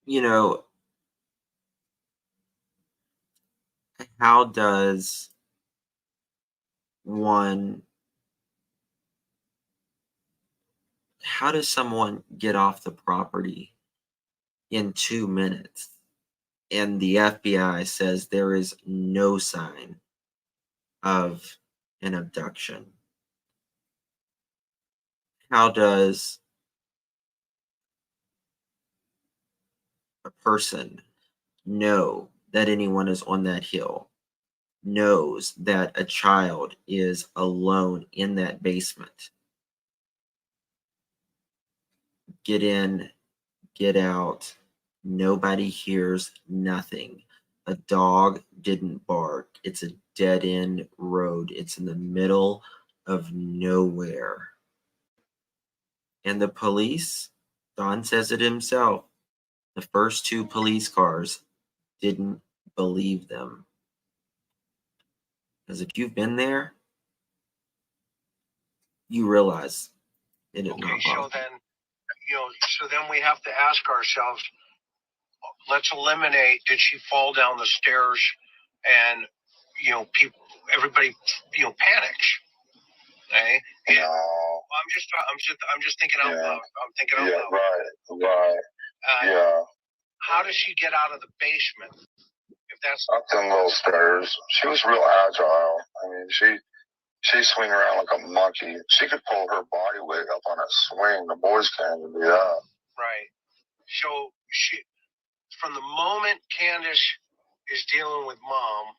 You know, how does someone get off the property in 2 minutes and the FBI says there is no sign of an abduction? How does a person know that anyone is on that hill, knows that a child is alone in that basement? Get in, get out. Nobody hears nothing. A dog didn't bark. It's a dead end road. It's in the middle of nowhere. And the police, Don says it himself, the first 2 police cars didn't believe them. Because if you've been there, you realize it is Okay, not so possible. then, so then we have to ask ourselves, let's eliminate, did she fall down the stairs and, everybody, panics. Okay? And I'm just thinking out loud. I'm thinking out loud. Right. How does she get out of the basement? If that's up them little stairs. She was real agile. I mean, she swing around like a monkey. She could pull her body weight up on a swing. The boys can't even do that. Right. So from the moment Candace is dealing with Mom,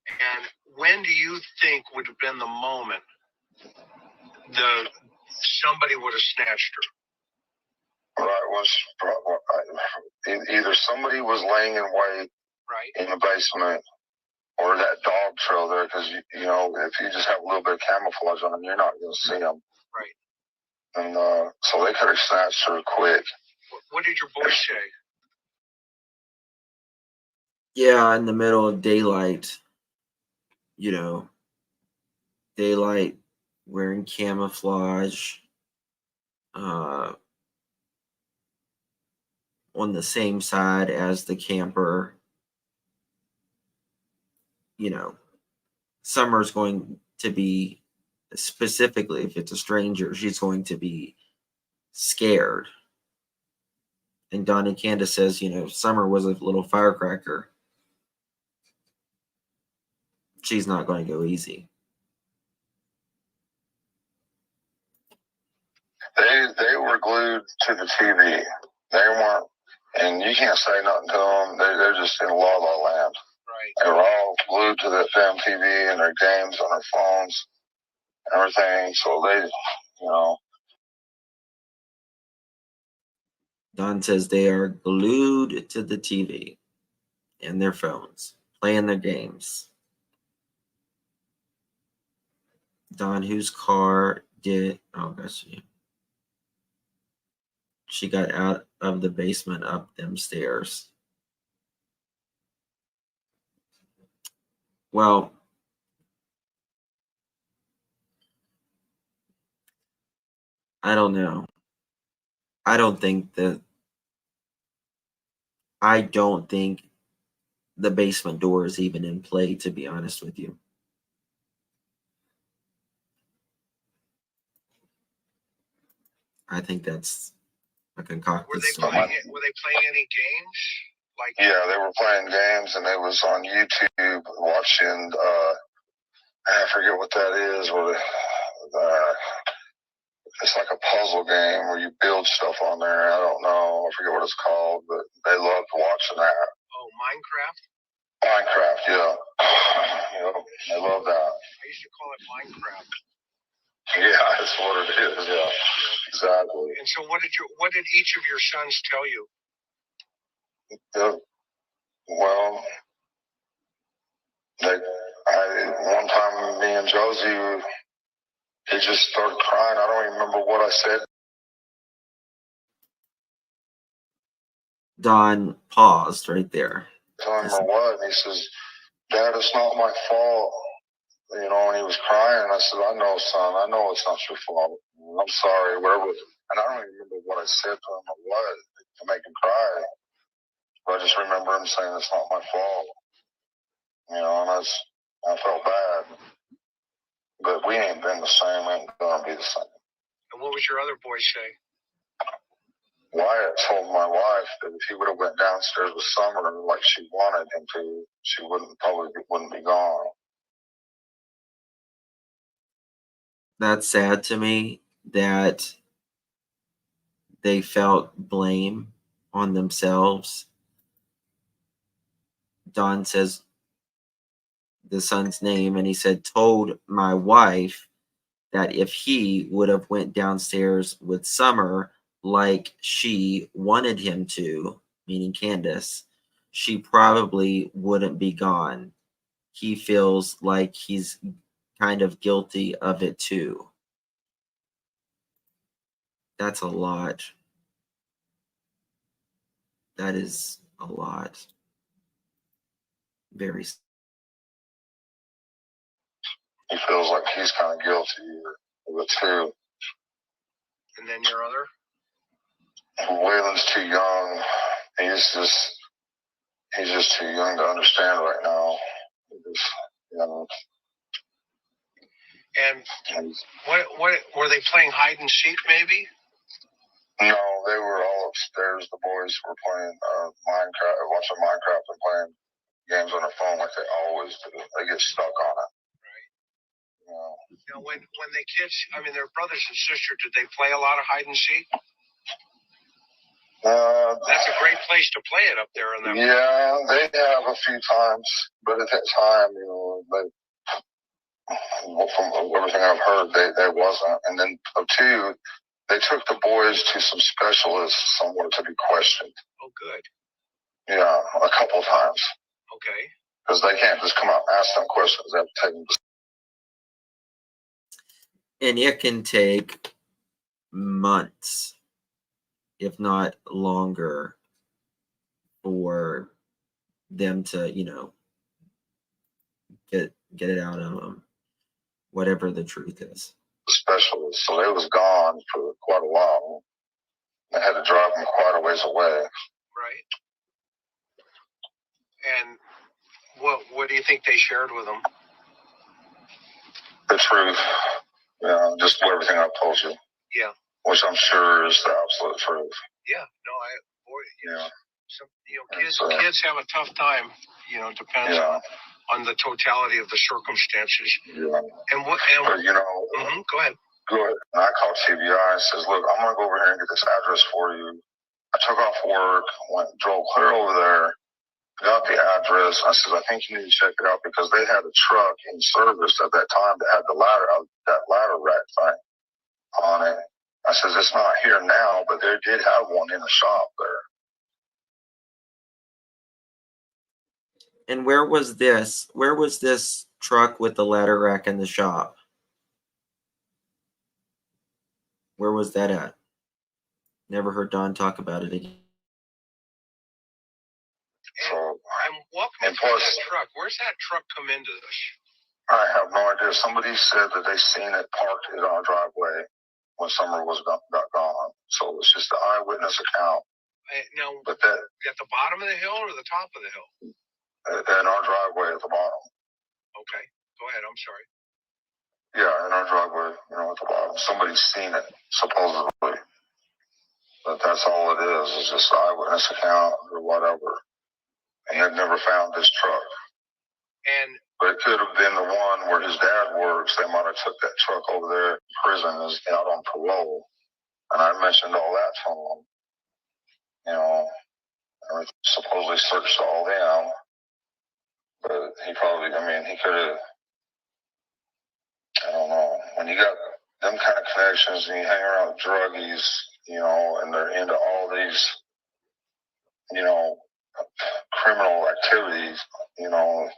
and when do you think would have been the moment somebody would have snatched her? Either somebody was laying in wait in the basement, or that dog trail there, because if you just have a little bit of camouflage on them, you're not going to see them. Right. And so they could have snatched her quick. What did your boys say? Yeah, in the middle of daylight, daylight, wearing camouflage, on the same side as the camper. Summer's going to be, specifically if it's a stranger, she's going to be scared. And Donnie Candace says, Summer was a little firecracker. She's not going to go easy. They were glued to the TV. They weren't, and you can't say nothing to them. They're just in la la land. Right. They were all glued to that damn TV and their games on their phones, everything. So they, Don says they are glued to the TV and their phones, playing their games. Don, whose car did... Oh, gosh. She got out of the basement up them stairs. Well, I don't know. I don't think the basement door is even in play, to be honest with you. I think that's a concocted story. Were they playing any games? Yeah, they were playing games, and they was on YouTube watching. I forget what that is. It's like a puzzle game where you build stuff on there. I don't know. I forget what it's called, but they loved watching that. Oh, Minecraft? Minecraft, yeah. I love that. I used to call it Minecraft. Yeah, that's what it is. Yeah, exactly. And so, what did each of your sons tell you? Well, one time me and Josie, he just started crying. I don't even remember what I said. Don paused right there. I don't remember what. And he says, "Dad, it's not my fault." And he was crying. I said, "I know, son. I know it's not your fault. I'm sorry, whatever." And I don't even remember what I said to him or what to make him cry. But I just remember him saying, "It's not my fault." And I felt bad. But we ain't been the same. We ain't gonna be the same. And what was your other boy say? Wyatt told my wife that if he would have went downstairs with Summer like she wanted him to, she probably wouldn't be gone. That's sad to me that they felt blame on themselves. Don says the son's name, and he said, told my wife that if he would have went downstairs with Summer like she wanted him to, meaning Candace, she probably wouldn't be gone. He feels like he's kind of guilty of it too. That's a lot. That is a lot. Very. He feels like he's kind of guilty. The two. And then your other? Waylon's too young. He's just too young to understand right now. You know. And what were they playing hide and seek maybe? No, they were all upstairs. The boys were playing Minecraft, watching Minecraft and playing games on their phone like they always do. They get stuck on it. Right. You know. Now, when the kids, I mean, their brothers and sisters, did they play a lot of hide and seek? That's a great place to play it up there in that. Yeah, they have a few times, but at that time, you know, from everything I've heard, they wasn't. And then two, they took the boys to some specialists somewhere to be questioned. Oh, good. Yeah, a couple times. Okay. Because they can't just come out and ask them questions. They have to take them. And it can take months, if not longer, for them to, you know, get it out of them, whatever the truth is. Specialists, so they was gone for quite a while. They had to drive them quite a ways away. Right. And what do you think they shared with them? The truth. Yeah, just everything I've told you. Yeah. Which I'm sure is the absolute truth. Yeah. No, yeah. Some, you know, kids have a tough time, you know, depends on the totality of the circumstances. Yeah. But, you know, go ahead. Good. And I called TBI and says, look, I'm going to go over here and get this address for you. I took off work, drove clear over there, got the address. I said, I think you need to check it out because they had a truck in service at that time that had that ladder rack thing on it. I says, it's not here now, but they did have one in the shop there. And where was this? Where was this truck with the ladder rack in the shop? Where was that at? Never heard Don talk about it again. And walk me through that truck. Where's that truck come into this? I have no idea. Somebody said that they seen it parked in our driveway when Summer got gone. So it's just an eyewitness account. Now, but that at the bottom of the hill or the top of the hill? In our driveway at the bottom. Okay, go ahead. I'm sorry. Yeah, in our driveway, you know, at the bottom. Somebody's seen it, supposedly. But that's all it is just an eyewitness account or whatever. And I've never found this truck. But it could have been the one where his dad works. They might have took that truck over there in prison as out on parole. And I mentioned all that to him. You know, I supposedly searched all them. But he probably, he could have, I don't know. When you got them kind of connections and you hang around with druggies, you know, and they're into all these, you know, criminal activities, you know,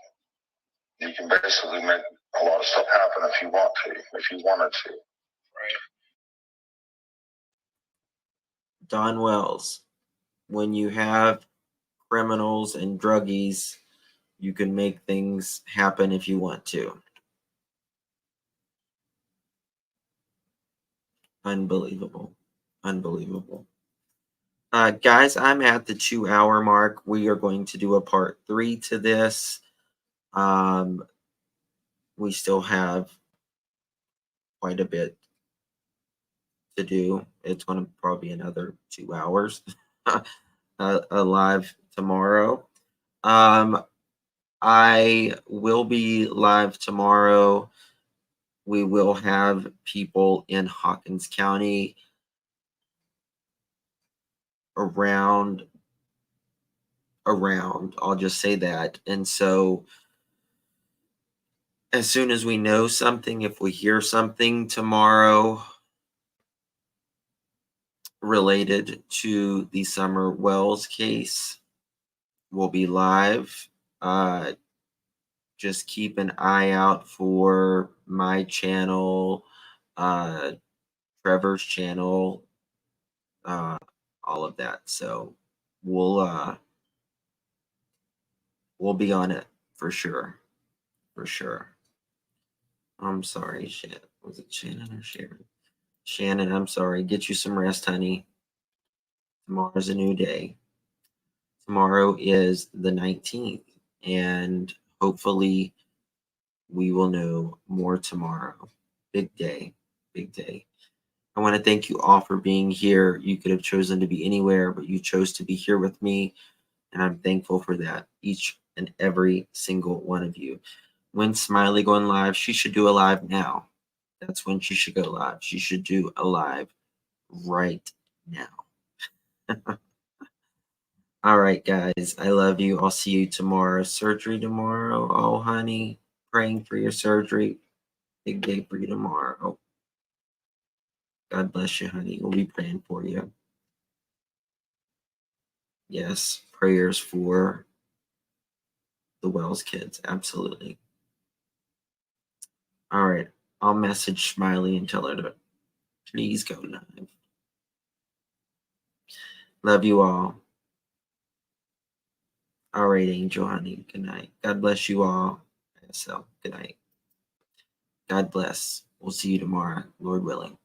you can basically make a lot of stuff happen if you wanted to. Right. Don Wells, when you have criminals and druggies, you can make things happen if you want to. Unbelievable. Unbelievable. Guys, I'm at the 2-hour mark. We are going to do a part 3 to this. We still have quite a bit to do. It's going to probably be another 2 hours live tomorrow. I will be live tomorrow. We will have people in Hawkins County around. I'll just say that. And so as soon as we know something, if we hear something tomorrow related to the Summer Wells case, we'll be live. Just keep an eye out for my channel, Trevor's channel, all of that. So we'll be on it for sure. I'm sorry, Shannon. Was it Shannon or Sharon? Shannon, I'm sorry. Get you some rest, honey. Tomorrow's a new day. Tomorrow is the 19th, and hopefully we will know more tomorrow. Big day, big day. I want to thank you all for being here. You could have chosen to be anywhere, but you chose to be here with me, and I'm thankful for that, each and every single one of you. When Smiley going live, she should do a live now. That's when she should go live. She should do a live right now. All right, guys. I love you. I'll see you tomorrow. Surgery tomorrow. Oh, honey. Praying for your surgery. Big day for you tomorrow. God bless you, honey. We'll be praying for you. Yes, prayers for the Wells kids. Absolutely. All right. I'll message Smiley and tell her to please go live. Love you all. All right, Angel, honey. Good night. God bless you all. So, good night. God bless. We'll see you tomorrow, Lord willing.